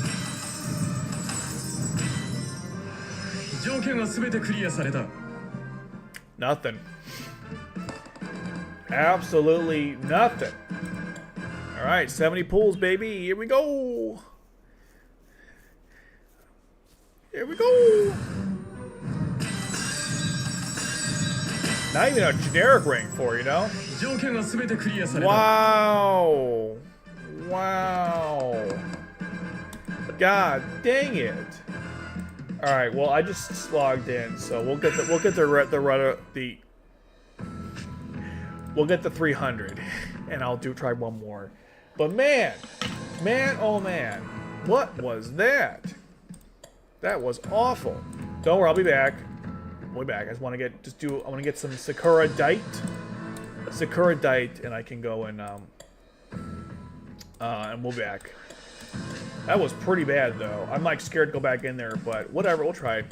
Nothing. Absolutely nothing. All right, 70 pulls, baby. Here we go. Here we go. Not even a generic rank 4, you know? Wow. Wow. God dang it. All right, well, I just logged in, so we'll get the 300, and I'll try one more. But man, oh man, what was that? That was awful. Don't worry, I'll be back. I'll be back. I just want to get I want to get some Sakura Dite, and I can go and we'll be back. That was pretty bad, though. I'm like scared to go back in there, but whatever, we'll try.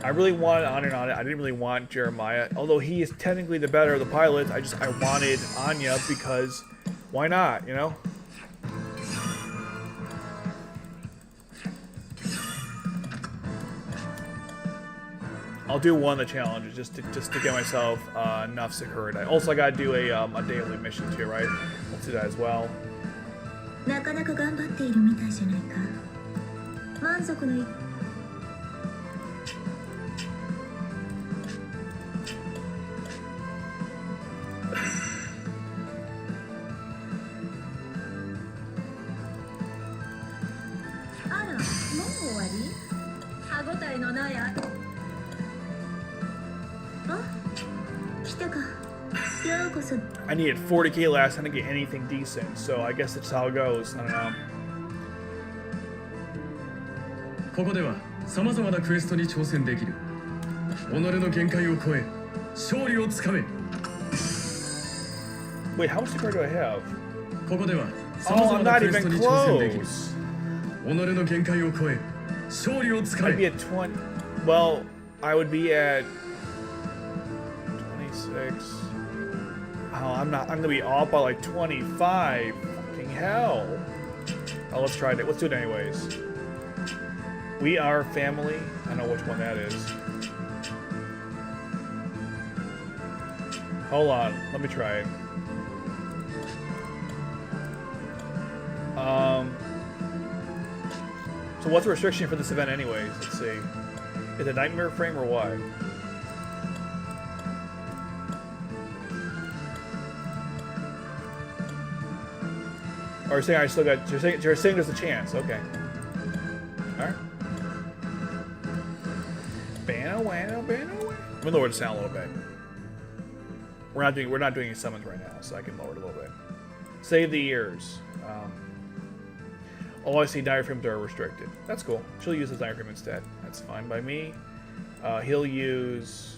I really wanted Anya on it. I didn't really want Jeremiah, although he is technically the better of the pilots. I wanted Anya because why not, you know? I'll do one of the challenges just to get myself enough Sakura. Also, I gotta do a daily mission too, right? Let's do that as well. I needed 40K last time to get anything decent, so I guess that's how it goes. I don't know. Wait, how much Sakura do I have? Oh, I'm not even close. I'd be at 20. Well, I would be at 26. Oh, I'm gonna be off by like 25. Fucking hell. Oh, let's try it. Let's do it anyways. We are family. I know which one that is. Hold on. Let me try it. So what's the restriction for this event anyways? Let's see. Is it nightmare frame or what? Or saying I still got. You're saying there's a chance. Okay. All right. Bano, wano, bano. I'm gonna lower the sound a little bit. We're not doing any summons right now, so I can lower it a little bit. Save the ears. Oh, I see. Diaphragms are restricted. That's cool. She'll use the diaphragm instead. That's fine by me. He'll use.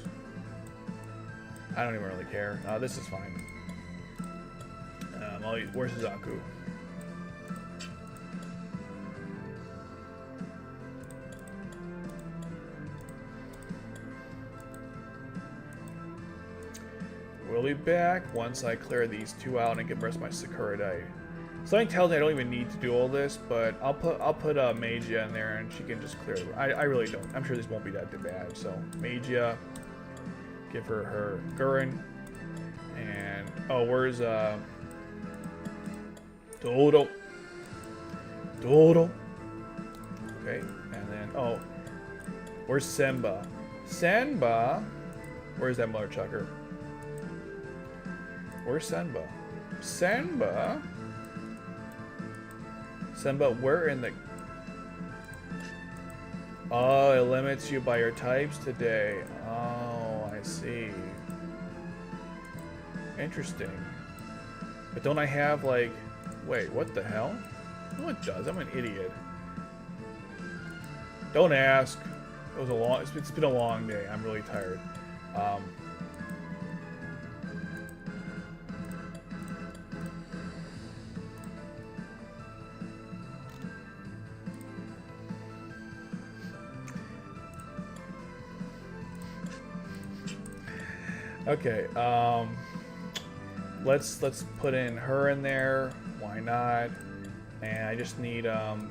I don't even really care. This is fine. Where's Zaku? We'll be back once I clear these two out and get the rest of my Sakura Dai. Something tells me I don't even need to do all this, but I'll put Magia in there and she can just clear it. I really don't. I'm sure this won't be that bad. So Magia, give her Gurren, and oh, where's Dodo? Okay, and then oh, where's Senba? Where's that mother chucker? Where's Senba? Senba, where in the... Oh, it limits you by your types today. Oh, I see. Interesting. But don't I have, like... Wait, what the hell? No, it does. I'm an idiot. Don't ask. It was a long... It's been a long day. I'm really tired. Okay, let's put in her in there. Why not? And I just need and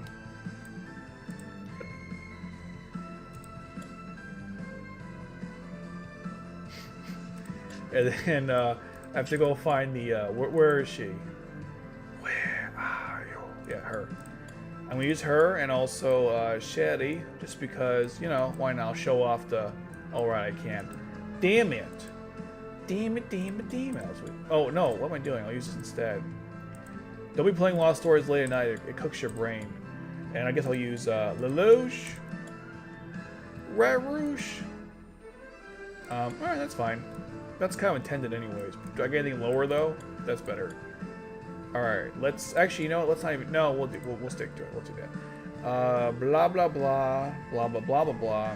then I have to go find the where is she? Where are you? Yeah, her. I'm gonna use her and also Shetty, just because, you know, why not? I'll show off the. All right, I can't. Damn it. Damn it. Oh, no. What am I doing? I'll use this instead. Don't be playing Lost Stories late at night. It cooks your brain. And I guess I'll use Lelouch. Rarouche. Alright, that's fine. That's kind of intended anyways. Do I get anything lower, though? That's better. Alright, let's... Actually, you know what? Let's not even... No, we'll stick to it. We'll do that. Blah, blah, blah. Blah, blah, blah, blah, blah.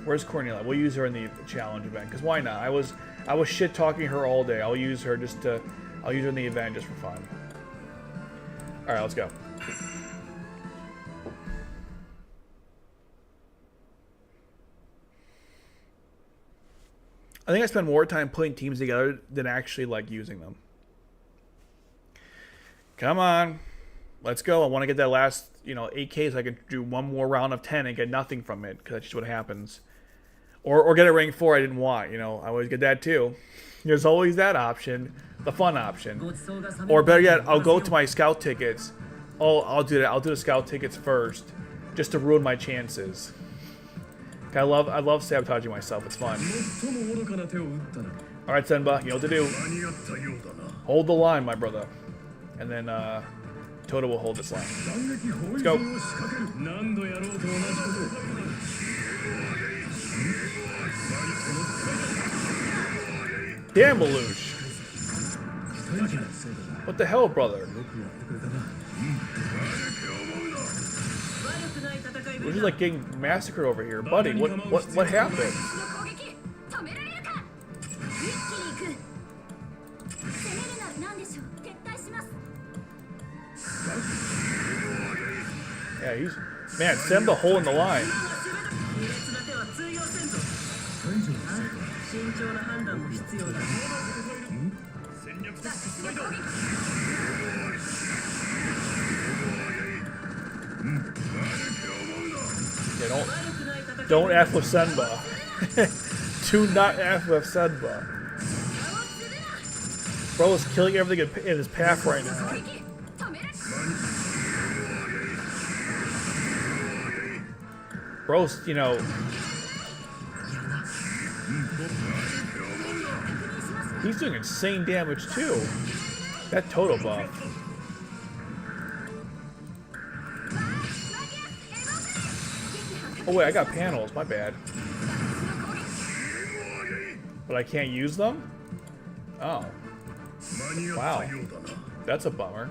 Where's Cornelia? We'll use her in the challenge event, because why not? I was shit talking her all day. I'll use her in the event just for fun. All right, let's go. I think I spend more time putting teams together than actually like using them. Come on, let's go. I want to get that last 8K so I can do one more round of 10 and get nothing from it, because that's just what happens. Or get a rank 4 I didn't want, I always get that too. There's always that option, the fun option. Or better yet, I'll go to my scout tickets. Oh, I'll do that. I'll do the scout tickets first, just to ruin my chances. I love sabotaging myself. It's fun. All right, Senba, you know what to do. Hold the line, my brother. And then Toto will hold this line. Let's go. Damn, Lelouch. What the hell, brother? We're just like getting massacred over here. Buddy, what happened? Yeah, man, Senba holding the line. Yeah, don't F with Senba. Do not F with Senba. Bro is killing everything in his path right now. Bro's, he's doing insane damage too. That Toto buff. Oh wait, I got panels. My bad. But I can't use them? Oh. Wow. That's a bummer.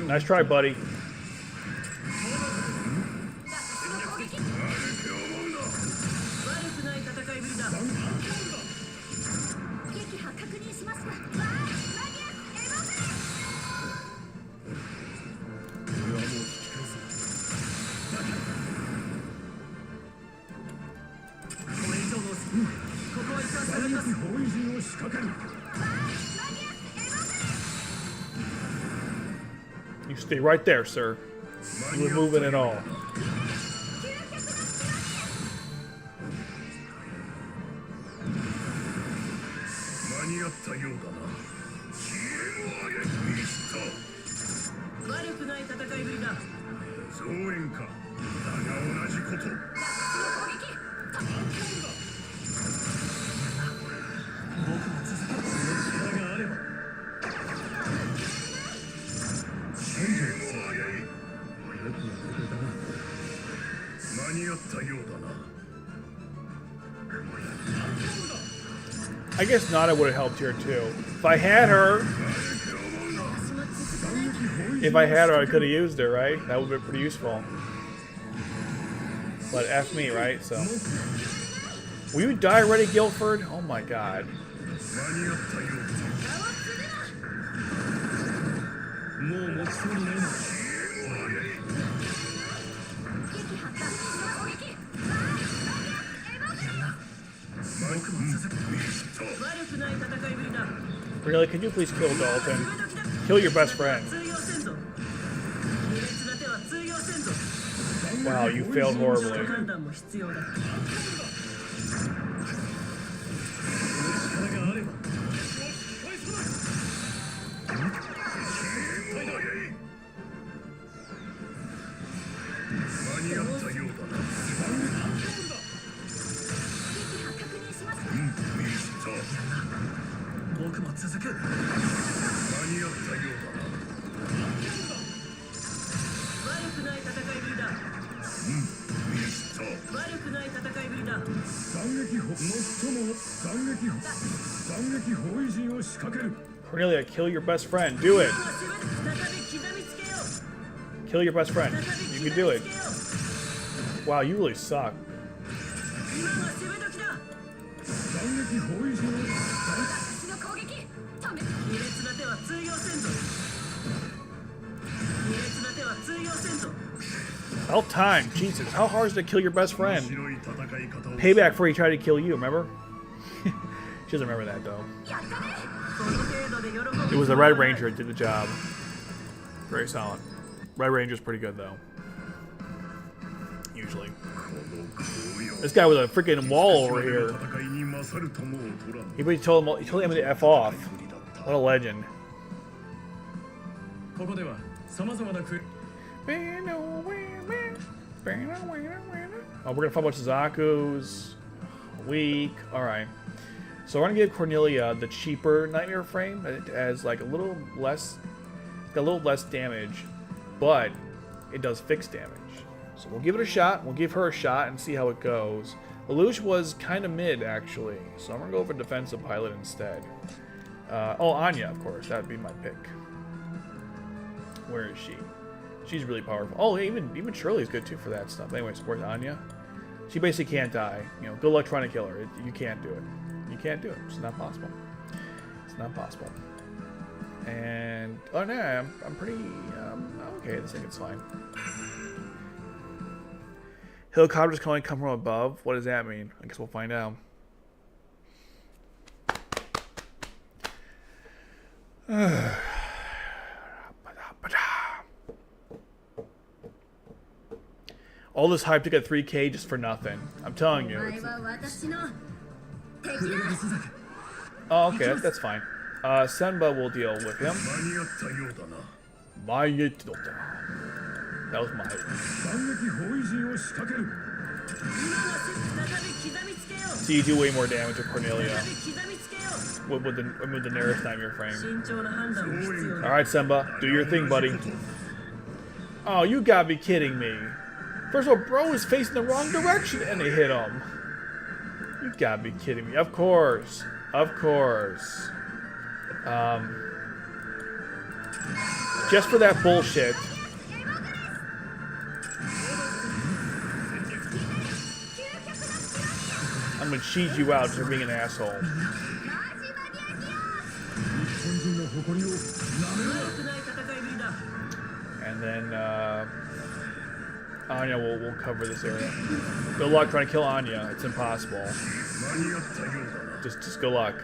Nice try, buddy. You stay right there, sir. You were moving at all. I guess Nonette would have helped here too. If I had her, I could have used her, right? That would have been pretty useful. But F me, right? So, will you die already, Guilford? Oh my god. Really, can you please kill Dalton? Kill your best friend. Wow, you failed horribly. Cornelia, kill your best friend. Do it. Kill your best friend. You can do it. Wow, you really suck. About time. Jesus, how hard is it to kill your best friend? Payback for he tried to kill you, remember? She doesn't remember that, though. It was the Red Ranger that did the job. Very solid. Red Ranger's pretty good, though. Usually. This guy was a freaking wall over here. He told him to F off. What a legend. Oh, we're gonna fight a bunch of Zaku's. Weak. Alright. So we're gonna give Cornelia the cheaper Nightmare frame. It has like a little less damage, but it does fixed damage. So we'll give it a shot. We'll give her a shot and see how it goes. Lelouch was kind of mid, actually. So I'm gonna go for defensive pilot instead. Oh, Anya, of course. That'd be my pick. Where is she? She's really powerful. Oh, even Shirley's good too for that stuff. Anyways, where's Anya? She basically can't die. You know, good luck trying to kill her. You can't do it. You can't do it. It's not possible. It's not possible. And oh no, I'm pretty okay. This thing is fine. Helicopters can only come from above. What does that mean? I guess we'll find out. All this hype to get 3K just for nothing. I'm telling you. Oh, okay, that's fine. Senba will deal with him. That was my. See, you do way more damage with Cornelia. With the nearest nightmare frame. Alright, Semba. Do your thing, buddy. Oh, you gotta be kidding me. First of all, bro is facing the wrong direction and they hit him. You gotta be kidding me. Of course. Of course. Just for that bullshit. I'm gonna cheat you out for being an asshole. And then Anya will cover this area. Good luck trying to kill Anya. It's impossible. Just good luck.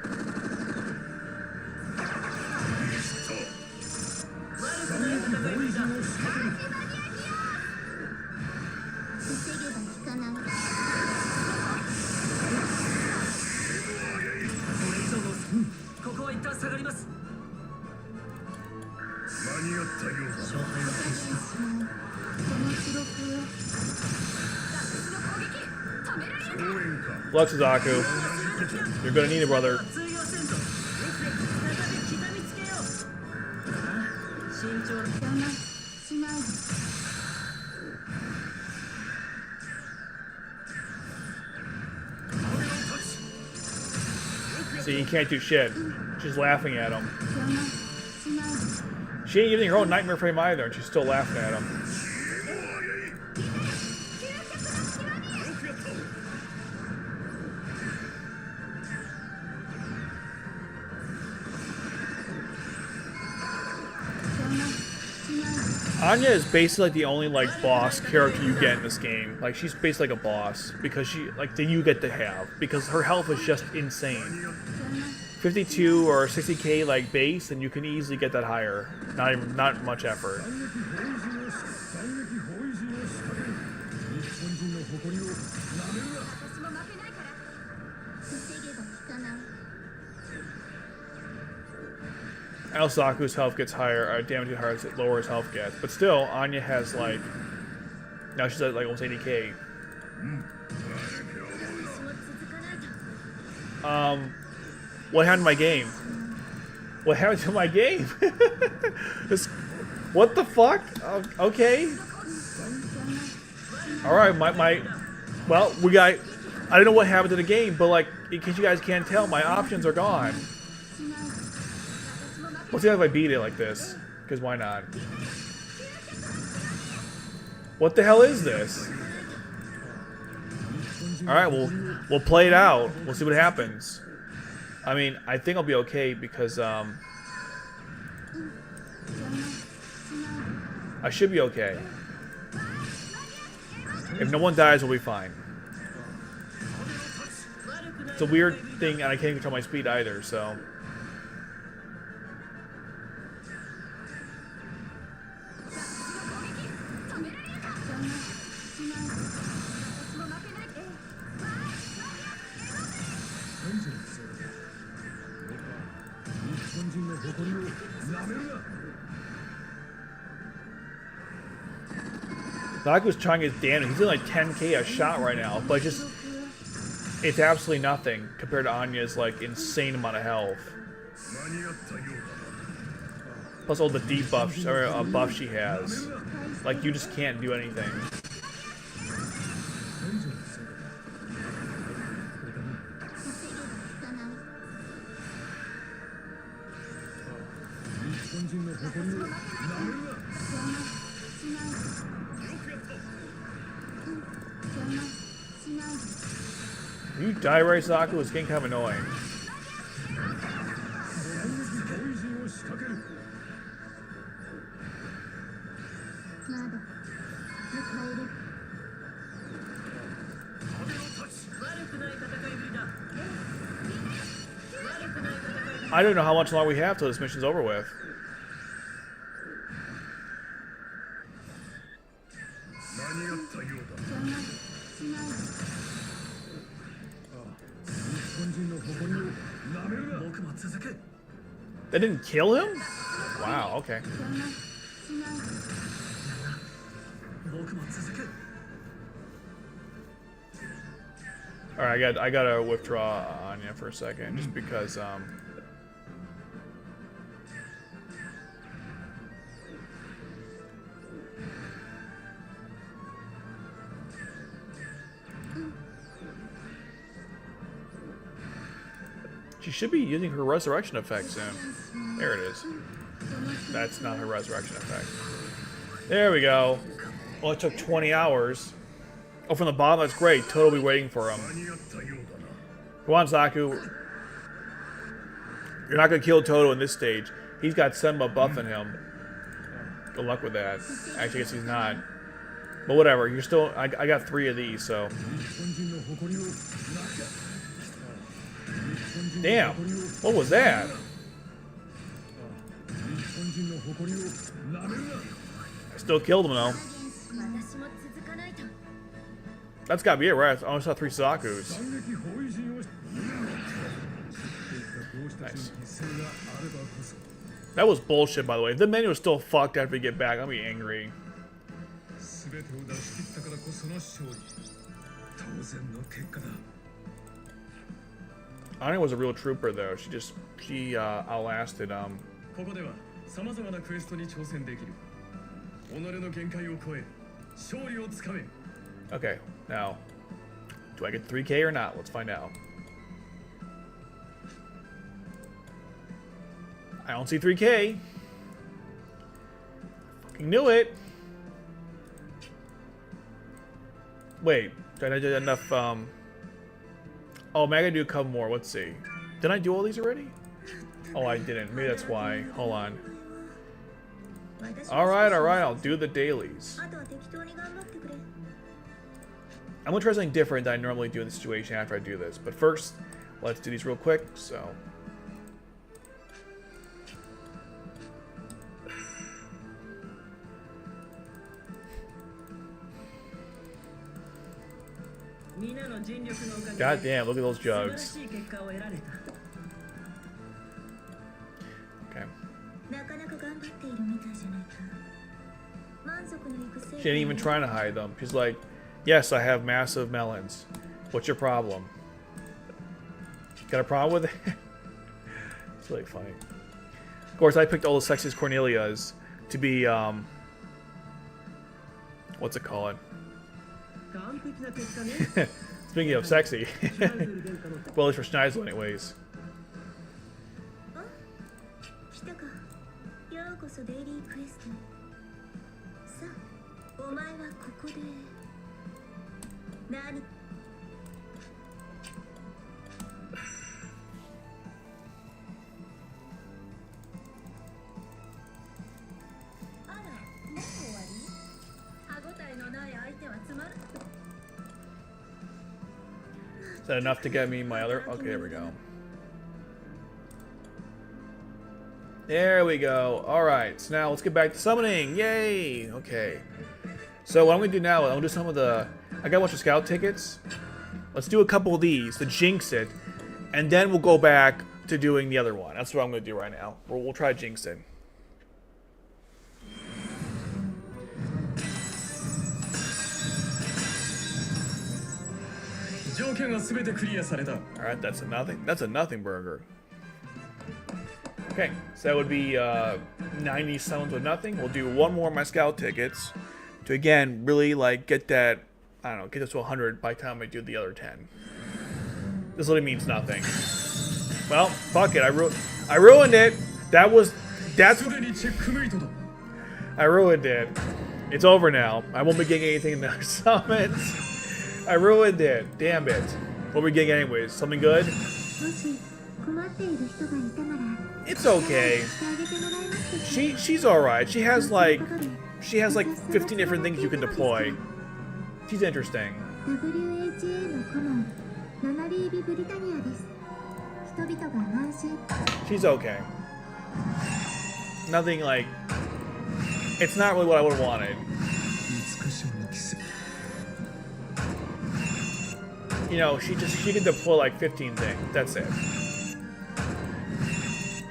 Luck, Suzaku. You're gonna need it, brother. See, you can't do shit. She's laughing at him. She ain't using her own nightmare frame either, and she's still laughing at him. Anya is basically like the only like boss character you get in this game. Like she's basically like a boss because she like that you get to have because her health is just insane. 52 or 60k like base, and you can easily get that higher. Not much effort. Saku's health gets higher, damage gets higher, the lower his health gets. But still, Anya has like, now she's at like almost 80k. What happened to my game? What happened to my game? What the fuck? Okay. Alright, well, we got, I don't know what happened to the game, but like, in case you guys can't tell, my options are gone. We'll see if I beat it like this, because why not? What the hell is this? Alright, we'll play it out. We'll see what happens. I mean, I think I'll be okay because, I should be okay. If no one dies, we'll be fine. It's a weird thing, and I can't control my speed either, so... Zaku's trying his damage. He's doing like 10k a shot right now, but it's absolutely nothing compared to Anya's like insane amount of health. Plus all the debuffs or buffs she has. Like you just can't do anything. You die right, Zaku? It's getting kind of annoying. I don't know how much longer we have till this mission's over with. That didn't kill him? Wow, okay. All right, I gotta withdraw Anya for a second, just because she should be using her resurrection effect soon. There it is. That's not her resurrection effect. There we go. Well, it took 20 hours. Oh, from the bottom, that's great. Toto will be waiting for him. Come on, Zaku. You're not going to kill Toto in this stage. He's got Senma buffing him. Good luck with that. Actually, I guess he's not. But whatever. You're still... I got 3 of these, so... Damn. What was that? I still killed him, though. That's gotta be it, right? I only saw 3 Zakus. Nice. That was bullshit, by the way. If the menu was still fucked after we get back, I'll be angry. Anya was a real trooper, though. She outlasted Okay, now, do I get 3K or not? Let's find out. I don't see 3K. Fucking knew it. Wait, did I do enough, Oh, man, I gotta do a couple more. Let's see. Did I do all these already? Oh, I didn't. Maybe that's why. Hold on. Alright, I'll do the dailies. I'm gonna try something different than I normally do in this situation after I do this. But first, let's do these real quick, so... God damn, look at those jugs. Okay. She ain't even trying to hide them. She's like, yes, I have massive melons. What's your problem? Got a problem with it? It's really funny. Of course, I picked all the sexiest Cornelias to be, what's it called? Speaking of sexy. Well, at least for Schneisel anyways. Is that enough to get me my other... Okay, there we go. There we go. Alright, so now let's get back to summoning. Yay! Okay. So what I'm going to do now, I'm going to do some of the... I got a bunch of scout tickets. Let's do a couple of these to jinx it. And then we'll go back to doing the other one. That's what I'm going to do right now. We'll try to jinx it. Alright, that's a nothing. That's a nothing burger. Okay, so that would be 90 summons with nothing. We'll do one more of my scout tickets to again really like get that, I don't know, get us to 100 by the time I do the other 10. This literally means nothing. Well, fuck it. I ruined it. That's I ruined it. It's over now. I won't be getting anything in the summons. I ruined it. Damn it. What are we getting anyways? Something good? It's okay. She's alright. She has like 15 different things you can deploy. She's interesting. She's okay. Nothing like... It's not really what I would have wanted. You know, she can deploy like 15 things. That's it.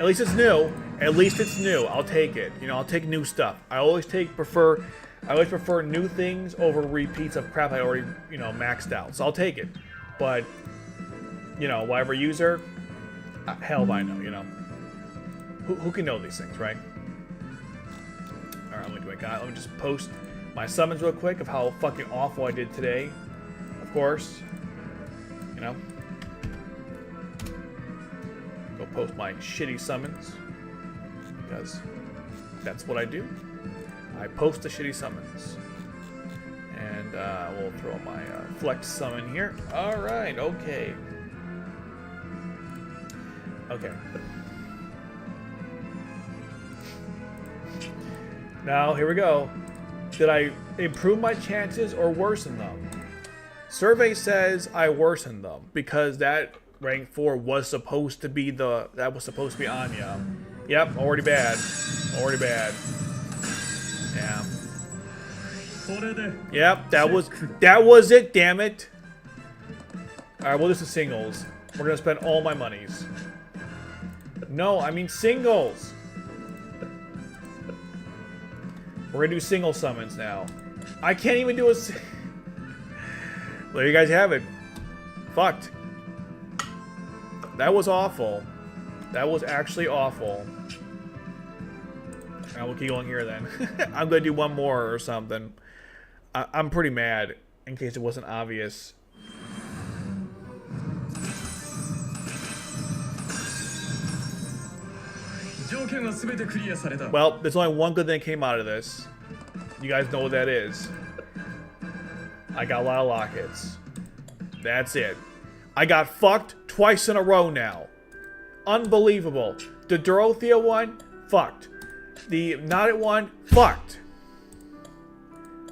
At least it's new. At least it's new. I'll take it. You know, I'll take new stuff. I always prefer I always prefer new things over repeats of crap I already, you know, maxed out. So I'll take it. But, you know, whatever user, hell if I know, you know. Who can know these things, right? Alright, let me just post my summons real quick of how fucking awful I did today. Of course. You know. Go post my shitty summons. Because that's what I do. I post the shitty summons. And we'll throw my flex summon here. Alright, okay. Okay. Now, here we go. Did I improve my chances or worsen them? Survey says I worsened them because that rank 4 was supposed to be Anya. Yep, already bad. Already bad. Yeah. Yep, that was it, damn it. Alright, well, this is singles. We're gonna spend all my monies. No, I mean singles. We're gonna do single summons now. I can't even do a. There you guys have it. Fucked. That was awful. That was actually awful. I will keep going here then. I'm gonna do one more or something. I'm pretty mad, in case it wasn't obvious. Well, there's only one good thing that came out of this. You guys know what that is. I got a lot of lockets. That's it. I got fucked twice in a row now. Unbelievable. The Dorothea one, fucked. The Nonette one, fucked.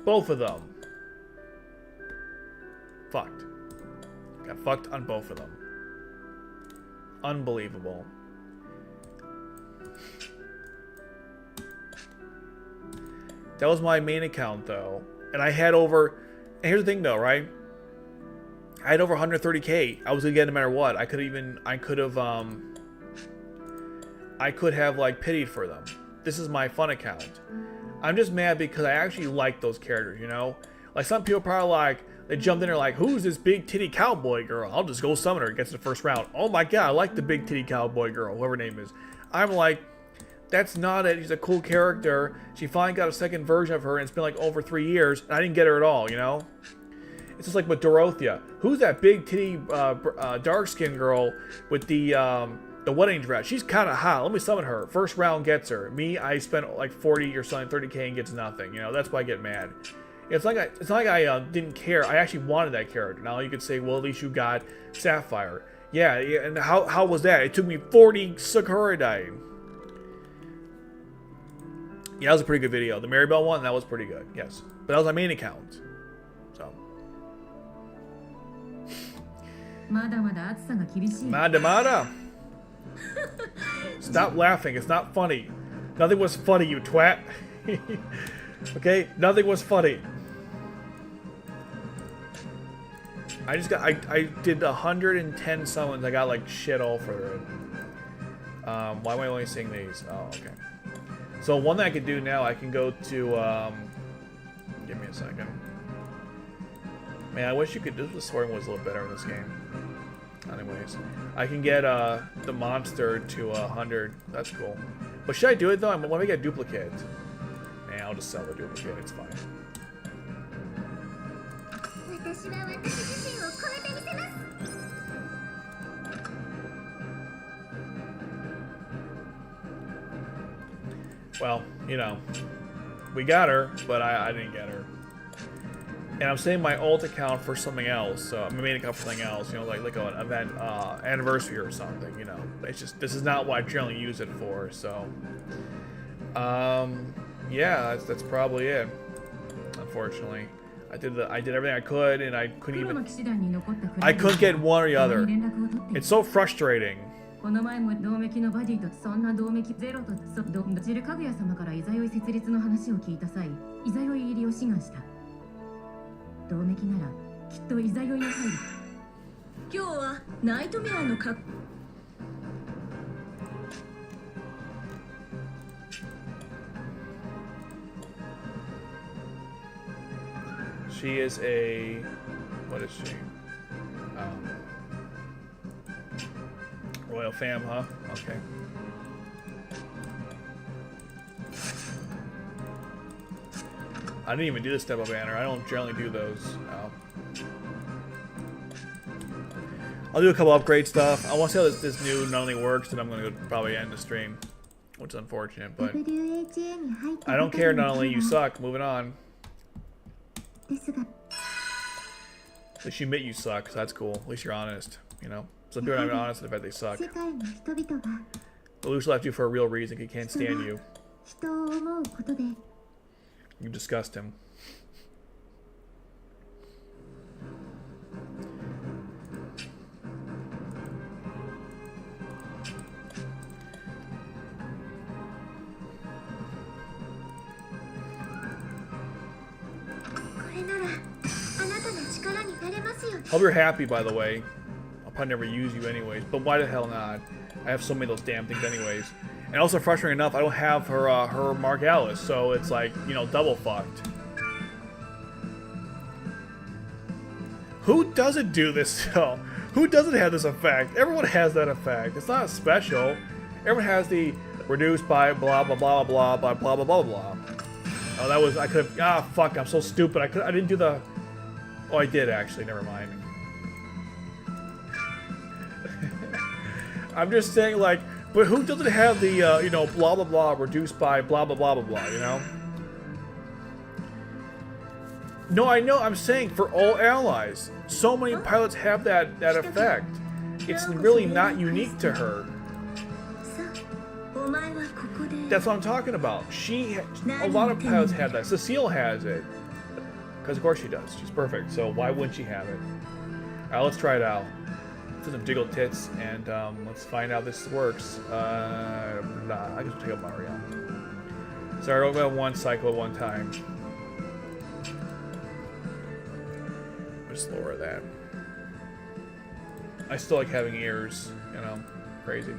Both of them. Fucked. Got fucked on both of them. Unbelievable. That was my main account though. And I had over, and here's the thing though, right? I had over 130k. I was gonna get it no matter what. I could have like pitied for them. This is my fun account. I'm just mad because I actually like those characters, you know? Like some people probably like, they jumped in there like, who's this big titty cowboy girl? I'll just go summon her. Gets the first round. Oh my god, I like the big titty cowboy girl, whoever her name is. I'm like, that's not it. She's a cool character. She finally got a second version of her, and it's been like over 3 years, and I didn't get her at all, you know? It's just like with Dorothea. Who's that big titty, dark-skinned girl with the wedding dress? She's kind of hot. Let me summon her. First round gets her. Me, I spent like 40 or something, 30k and gets nothing. You know, that's why I get mad. It's not like I didn't care. I actually wanted that character. Now you could say, well, at least you got Sapphire. Yeah, and how was that? It took me 40 Sakura Dai. Yeah, that was a pretty good video. The Maribel one, that was pretty good. Yes, but that was my main account. So. Mada. Stop laughing. It's not funny. Nothing was funny, you twat. Okay? Nothing was funny. I did 110 summons. I got like shit all for it. Why am I only seeing these? Oh, okay. So one that I could do now, I can go to, give me a second. Man, I wish you could, the swearing was a little better in this game. Anyways, I can get the monster to 100. That's cool. But should I do it though? I want to get a duplicate. Man, I'll just sell the duplicate. It's fine. Well, you know, we got her, but I didn't get her. And I'm saving my alt account for something else. So my main account for something else, you know, like an event anniversary or something, you know. It's just, this is not what I generally use it for, so yeah, that's probably it. Unfortunately. I did everything I could, and I couldn't get one or the other. It's so frustrating. この前も同盟のバディとそんな同盟ゼロとジルかぐや様からイザヨイ設立の話を聞いた際、イザヨイ入りを志願した。同盟ならきっとイザヨイに入る。今日はナイトメアのか She is a... What is she? Royal fam, huh? Okay. I didn't even do the step-up banner. I don't generally do those. Oh. I'll do a couple upgrade stuff. I want to see how this new not only works, and I'm going to probably end the stream, which is unfortunate, but I don't care. Not only you suck. Moving on. At least you admit you suck, so that's cool. At least you're honest, you know. Some people are not honest about they suck. Lelouch left you for a real reason. He can't stand you. You disgust him. Hope you're happy, by the way. I'll probably never use you anyways, but why the hell not? I have so many of those damn things anyways. And also, frustrating enough, I don't have her Mark Alice, so it's like, you know, double fucked. Who doesn't do this though? Who doesn't have this effect? Everyone has that effect. It's not special. Everyone has the reduced by blah blah blah blah by blah blah blah blah. Oh, that was, I could have, ah fuck, I'm so stupid. I didn't do the, oh I did actually, never mind. I'm just saying, like, but who doesn't have the, you know, blah blah blah reduced by blah blah blah blah blah, you know? No, I know, I'm saying for all allies. So many pilots have that effect. It's really not unique to her. That's what I'm talking about. A lot of pilots have that. Cecile has it. Because of course she does. She's perfect. So why wouldn't she have it? Alright, let's try it out. Let's do some jiggle tits and let's find out this works. I can just take up Mario. Sorry, I'll go one cycle at one time. Just lower that. I still like having ears, you know, crazy.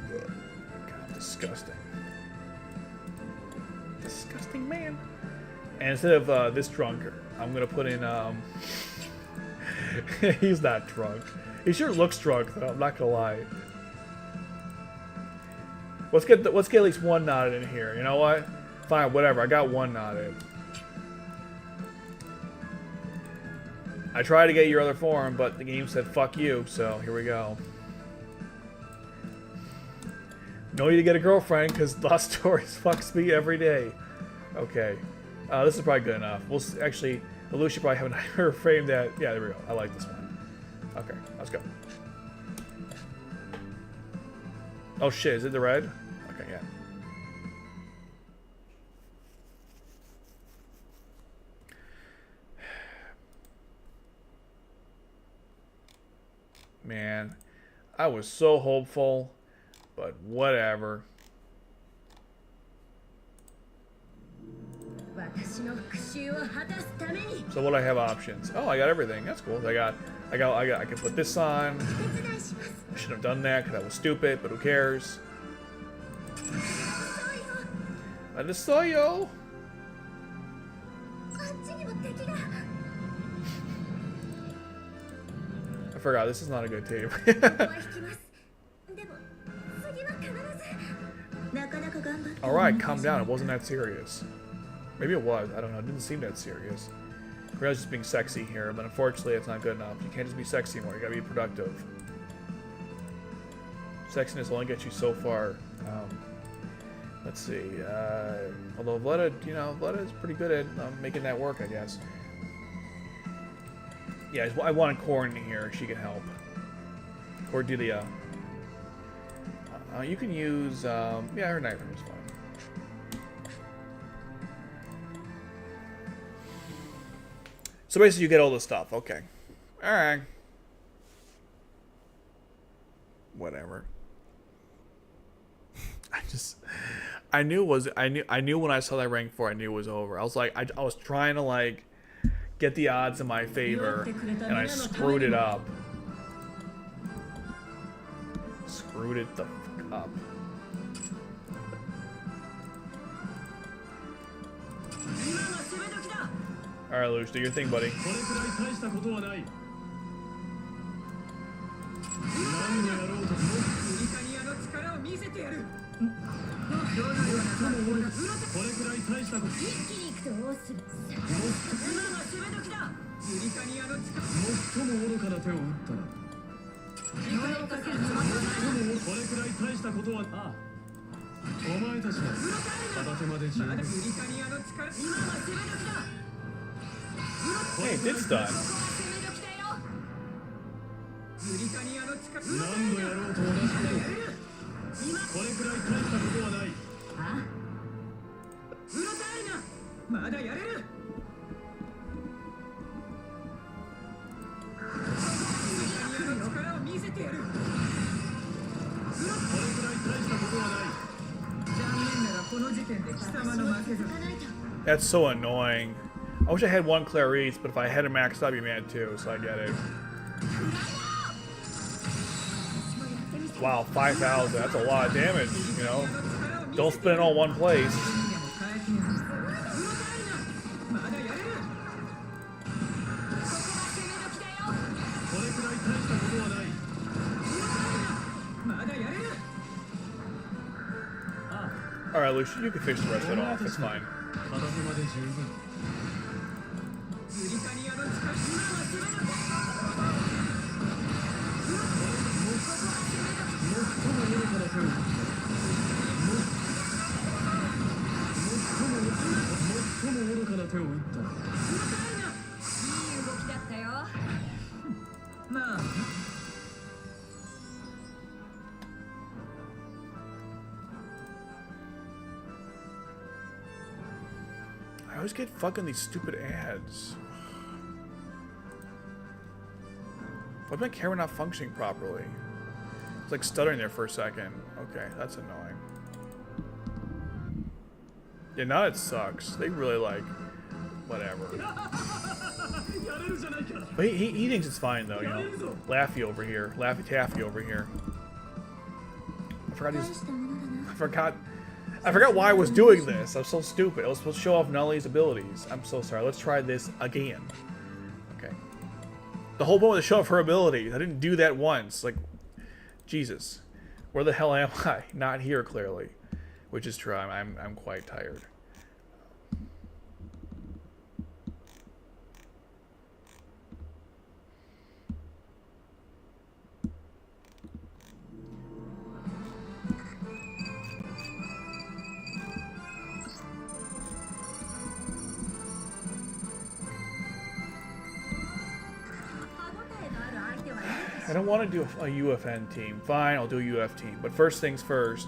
God, disgusting. Disgusting man. And instead of this drunk, I'm gonna put in he's not drunk. He sure looks drunk though, I'm not gonna lie. Let's get at least one knotted in here. You know what? Fine, whatever. I got one knotted. I tried to get your other form, but the game said fuck you, so here we go. No need to get a girlfriend, because Lost Stories fucks me every day. Okay. This is probably good enough. We'll actually, Lelouch should probably have another frame that, yeah, there we go. I like this one. Okay, let's go. Oh shit, is it the red? Okay, yeah. Man, I was so hopeful, but whatever. So what do I have options? Oh, I got everything. That's cool. I can put this on. I should have done that because that was stupid, but who cares? I just saw you. I forgot, this is not a good team. Alright, calm down. It wasn't that serious. Maybe it was. I don't know. It didn't seem that serious. I was just being sexy here, but unfortunately it's not good enough. You can't just be sexy anymore. You gotta be productive. Sexiness only gets you so far. Let's see. Although Vleda, you know, Vleda is pretty good at making that work, I guess. Yeah, I wanted Corn in here. She can help. Cordelia. You can use, yeah, her knife is fine. So basically, you get all this stuff. Okay. All right. Whatever. I knew when I saw that rank 4, I knew it was over. I was like, I was trying to like get the odds in my favor, and I screwed it up. Screwed it the fuck up. Alright, All right, Lush, do your thing, buddy. これくらい大したことはない。何をやろうともブリタニアの力を見せてやる。どのようなこれくらい大したこと。一気に行くとどうする。今が攻め時だ。ブリタニアの力。最も愚かな手を打ったら。これくらい大したことは。ああ。お前たちは片手まで十分。ブリタニアの力。今が攻め時だ。Hey, it did stun. 何度やろうと同じこと。これくらい大したことはない。あ？うろたえな。まだやれる。ブリタニアの力を見せてやる。これくらい大したことはない。残念ながらこの時点で貴様の負けだ。 That's so annoying. I wish I had one Clarice, but if I had it maxed, I'd be mad too, so I get it. Wow, 5,000. That's a lot of damage, you know? Don't spin it all one place. Alright, Lucia, you can finish the rest of it off. It's fine. I always get fucking these stupid ads. Why is my camera not functioning properly? It's like stuttering there for a second. Okay, that's annoying. Yeah, now it sucks. They really like whatever. But he thinks it's fine though, you know. Laffy over here. Laffy Taffy over here. I forgot why I was doing this. I'm so stupid. I was supposed to show off Nellie's abilities. I'm so sorry. Let's try this again. Okay. The whole point was to show off her abilities. I didn't do that once. Like, Jesus. Where the hell am I? Not here, clearly. Which is true. I'm quite tired. I don't want to do a UFN team. Fine, I'll do a UF team. But first things first.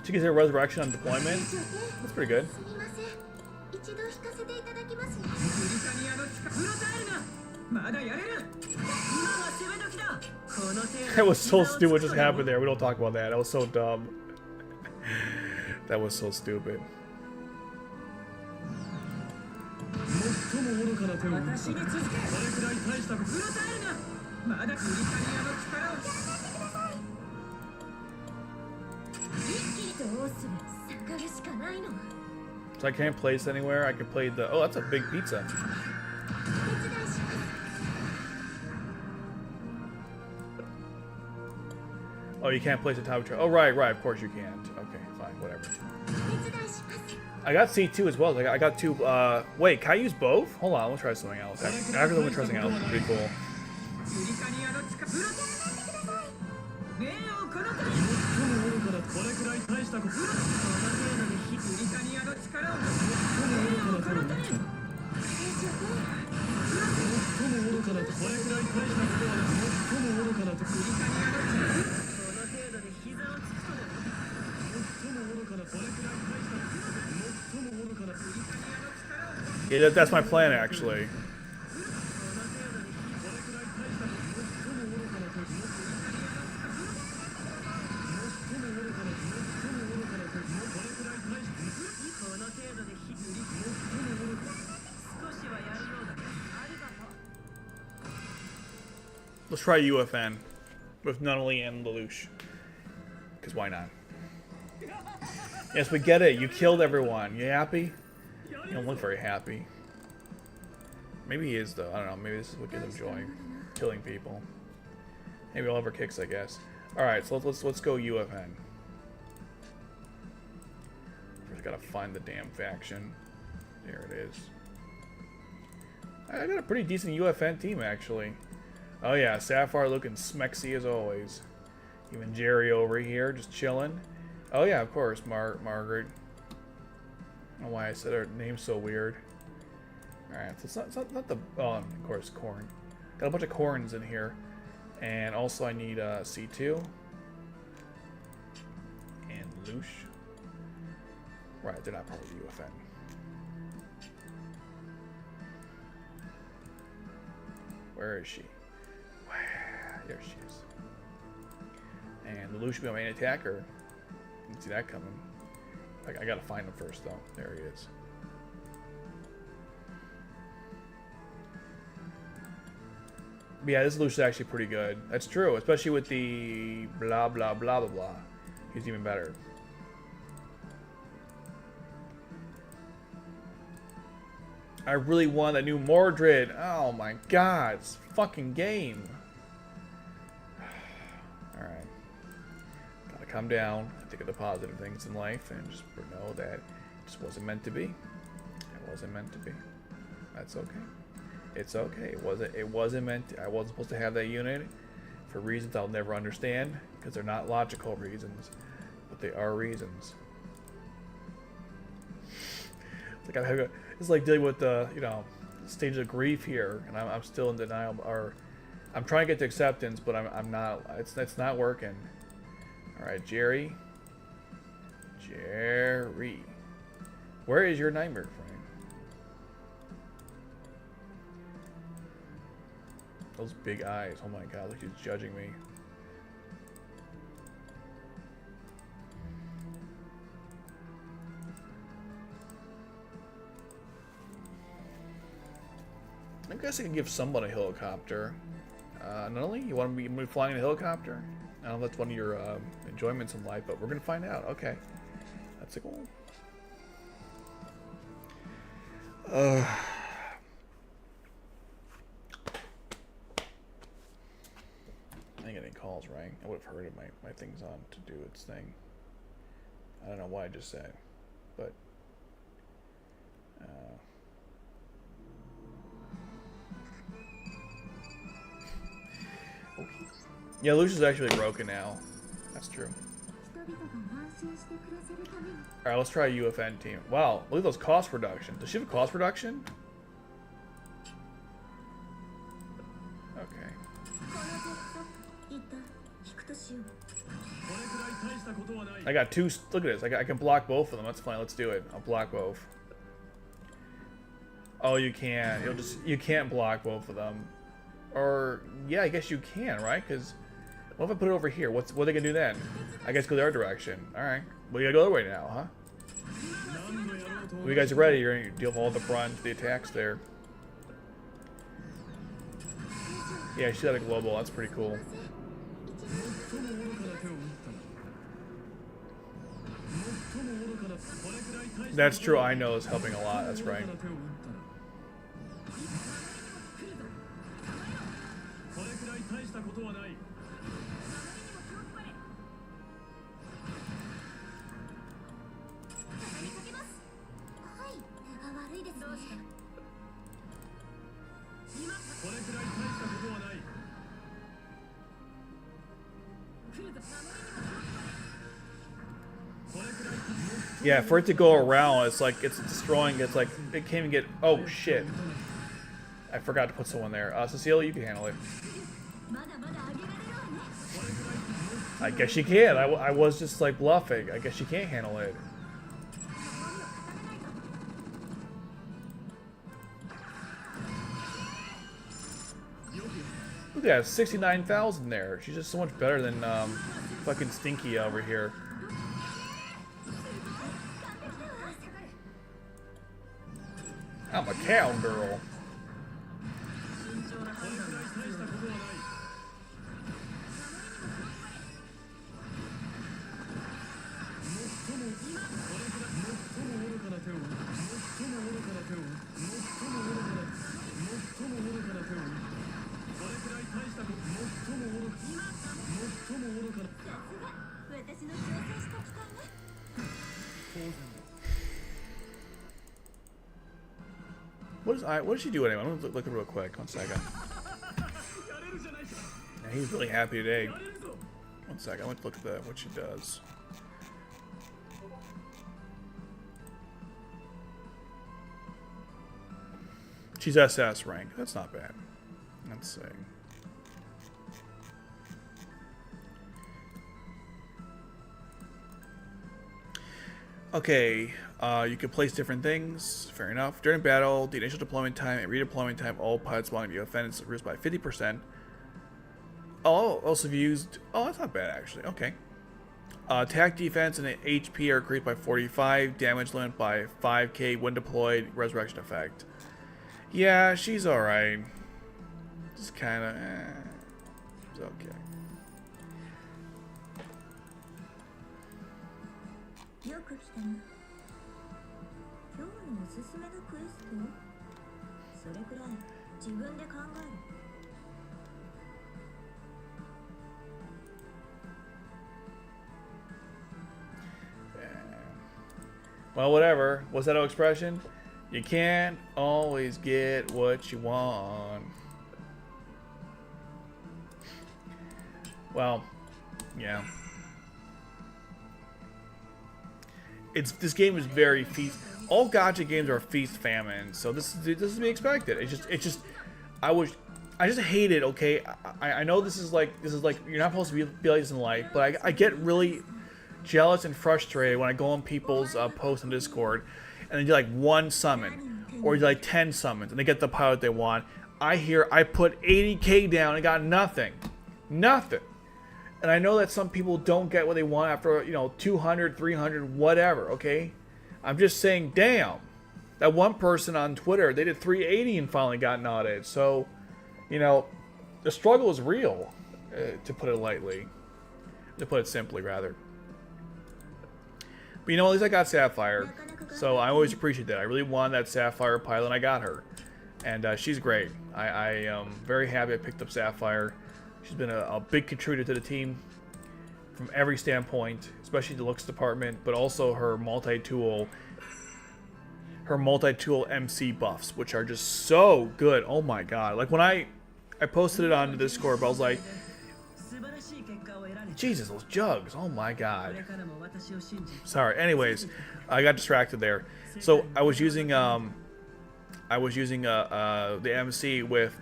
She gets her resurrection on deployment. That's pretty good. That was so stupid what just happened there. We don't talk about that. That was so dumb. That was so stupid. So I can't place anywhere. I can play the... Oh, that's a big pizza. Oh, you can't place a top tray. Oh, right. Of course you can't. Okay, fine, whatever. I got C2 as well. I got two... wait, can I use both? Hold on, let's try something else. After the try something else. Pretty cool. Yeah, that's my plan, actually. Let's try UFN with Nunley and Lelouch. Because why not? Yes, we get it. You killed everyone. You happy? You don't look very happy. Maybe he is, though. I don't know. Maybe this is what gives him joy. Killing people. Maybe all of our kicks, I guess. Alright, so let's go UFN. First, gotta find the damn faction. There it is. I got a pretty decent UFN team, actually. Oh yeah, Sapphire looking smexy as always. Even Jerry over here, just chilling. Oh yeah, of course, Margaret. I don't know why I said her name so weird. Alright, so it's not the... Oh, of course, corn. Got a bunch of corns in here. And also I need C2. And Loosh. Right, they're not part of the UFN. Where is she? There she is. And Lelouch should be my main attacker. Didn't see that coming. I gotta find him first, though. There he is. But yeah, this Lelouch is actually pretty good. That's true, especially with the blah blah blah blah blah. He's even better. I really want a new Mordred. Oh my god, it's a fucking game. Alright. Gotta calm down, think of the positive things in life, and just know that it just wasn't meant to be. It wasn't meant to be. That's okay. It's okay. It wasn't meant to, I wasn't supposed to have that unit for reasons I'll never understand, because they're not logical reasons, but they are reasons. It's like dealing with the, you know, stage of grief here, and I'm still in denial, or I'm trying to get to acceptance, but I'm not. It's not working. All right, Jerry. Where is your nightmare frame? Those big eyes. Oh my god, look, he's judging me. I guess I can give someone a helicopter. Not only you want to be flying a helicopter. I don't know if that's one of your enjoyments in life, but we're gonna find out. Okay, that's a goal. I didn't get any calls, right? I would have heard of my thing's on to do its thing. I don't know what I just said, but yeah, Lucia's actually broken now. That's true. Alright, let's try a UFN team. Wow, look at those cost reductions. Does she have a cost reduction? Okay. I got two. Look at this. I can block both of them. That's fine. Let's do it. I'll block both. Oh, you can't. You can't block both of them. Or yeah, I guess you can, right? Because what if I put it over here? What are they gonna do then? I guess go the other direction. All right. We gotta go the other way now, huh? When you guys are ready, you're gonna deal with all the brunt, the attacks there. Yeah, she's at a global. That's pretty cool. That's true. I know is helping a lot. That's right. Yeah, for it to go around, it's like it's destroying. It's like it can't even get. Oh shit! I forgot to put someone there. Cecilia, you can handle it. I guess you can. I was just like bluffing. I guess you can't handle it. Look at that, 69,000 there. She's just so much better than fucking Stinky over here. I'm a cowgirl. what does she do anyway? I'm gonna look real quick. 1 second. Yeah, he's really happy today. 1 second. I want to look at what she does. She's SS rank. That's not bad. Let's see. Okay, you can place different things. Fair enough. During battle, the initial deployment time and redeployment time, all pilots want to be offense reduced by 50%. Oh, also used. Oh, that's not bad actually. Okay. Attack defense and HP are increased by 45. Damage limit by 5k when deployed. Resurrection effect. Yeah, she's alright. Just kind of. It's okay. よく来たな。今日のおすすめのクエスト？それくらい自分で考える。Well, whatever. What's that old expression? You can't always get what you want. Well, yeah. This game is very feast. All gacha games are feast famine, so this is to be expected. It's just I just hate it. Okay, I know this is like you're not supposed to be like this in life, but I get really jealous and frustrated when I go on people's posts on Discord and they do like 1 summon or like 10 summons and they get the pilot they want. I put 80k down and got nothing. And I know that some people don't get what they want after, 200, 300, whatever, okay? I'm just saying, damn. That one person on Twitter, they did 380 and finally got nodded. So, the struggle is real, to put it lightly. To put it simply, rather. But at least I got Sapphire. So I always appreciate that. I really wanted that Sapphire pilot, and I got her. And she's great. I am very happy I picked up Sapphire. She's been a big contributor to the team from every standpoint, especially the looks department, but also her multi-tool MC buffs, which are just so good. Oh my god. Like when I posted it on the Discord, but I was like, Jesus, those jugs. Oh my god. Sorry. Anyways, I got distracted there. So I was using the MC with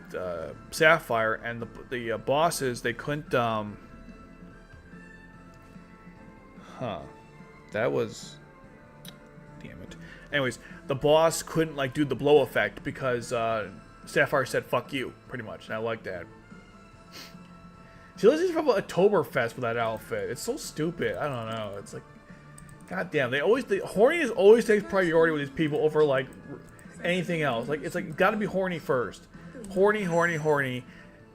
Sapphire, and the bosses, they couldn't that was, damn it. Anyways, the boss couldn't like do the blow effect because Sapphire said fuck you, pretty much, and I like that. She looks like from Oktoberfest with that outfit. It's so stupid. I don't know. It's like, goddamn. The horniness always takes priority with these people over like anything else. Like it's like you gotta be horny first. Horny,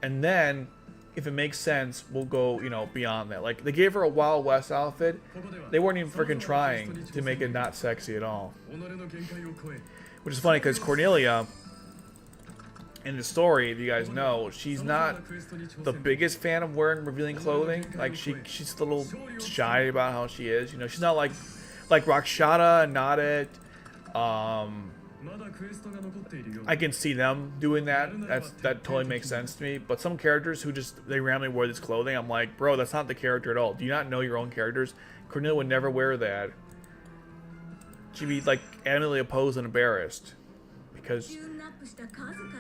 and then if it makes sense, we'll go, beyond that. Like they gave her a Wild West outfit. They weren't even freaking trying to make it not sexy at all. Which is funny because Cornelia, in the story, if you guys know, she's not the biggest fan of wearing revealing clothing. Like she's a little shy about how she is. She's not like Rakshata, Nonette. I can see them doing that. That totally makes sense to me. But some characters who they randomly wear this clothing, I'm like, bro, that's not the character at all. Do you not know your own characters? Cornelia would never wear that. She'd be like adamantly opposed and embarrassed because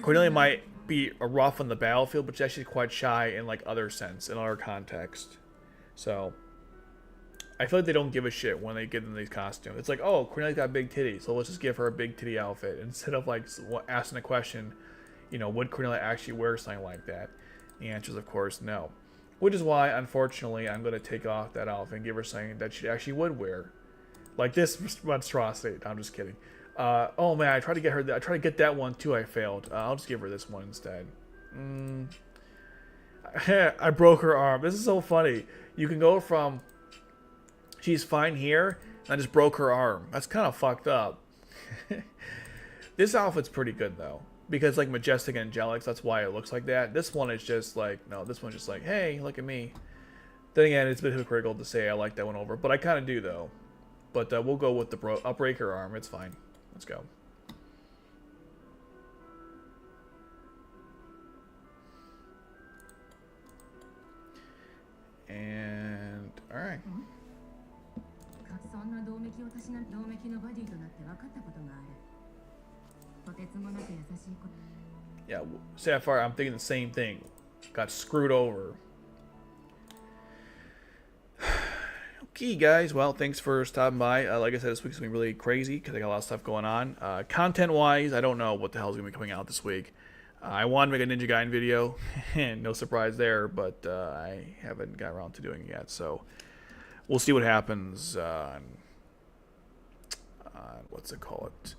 Cornelia might be rough on the battlefield, but she's actually quite shy in like other sense, in other context. So I feel like they don't give a shit when they get in these costumes. It's like, oh, Cornelia's got big titties, so let's just give her a big titty outfit instead of like asking a question, would Cornelia actually wear something like that? The answer is of course no. Which is why, unfortunately, I'm going to take off that outfit and give her something that she actually would wear, like this monstrosity. No, I'm just kidding. Oh man, I tried to get her. I tried to get that one too. I failed. I'll just give her this one instead. I broke her arm. This is so funny. You can go from she's fine here, and I just broke her arm. That's kind of fucked up. This outfit's pretty good though, because like Majestic and Angelic, that's why it looks like that. This one is just like, no, this one's just like, hey, look at me. Then again, it's a bit hypocritical to say I like that one over, but I kind of do though. But we'll go with the I'll break her arm. It's fine. Let's go. right. そんな動脈をたしな動脈のバディとなって分かったことがある。とてつもなく優しい子。 Yeah, Sapphire, I'm thinking the same thing. Got screwed over. Okay, guys. Well, thanks for stopping by. Like I said, this week's going to be really crazy because I got a lot of stuff going on. Content-wise, I don't know what the hell is going to be coming out this week. I wanted to make a Ninja Gaiden video, and no surprise there, but I haven't got around to doing it yet. So we'll see what happens on what's it called?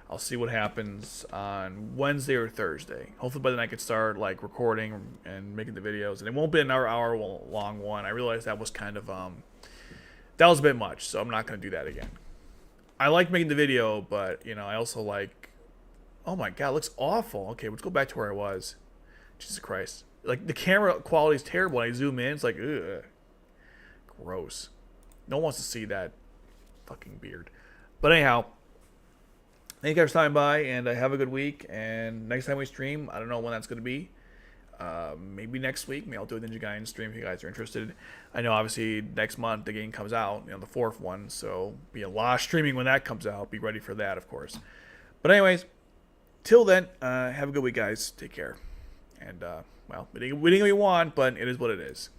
I'll see what happens on Wednesday or Thursday. Hopefully by then I could start like recording and making the videos, and it won't be an hour long one. I realized that was kind of that was a bit much, so I'm not going to do that again. I like making the video, but you know, I also like, oh my god, it looks awful. Okay, let's go back to where I was. Jesus Christ. Like the camera quality is terrible. When I zoom in, it's like, ugh. Gross. No one wants to see that fucking beard. But anyhow, thank you guys for stopping by, and have a good week. And next time we stream, I don't know when that's going to be. Maybe next week. Maybe I'll do a Ninja Gaiden stream if you guys are interested. I know obviously next month the game comes out, you know, the 4th one, so be a lot of streaming when that comes out. Be ready for that, of course. But anyways, till then, have a good week, guys. Take care. And well, we didn't get what we want, but it is what it is.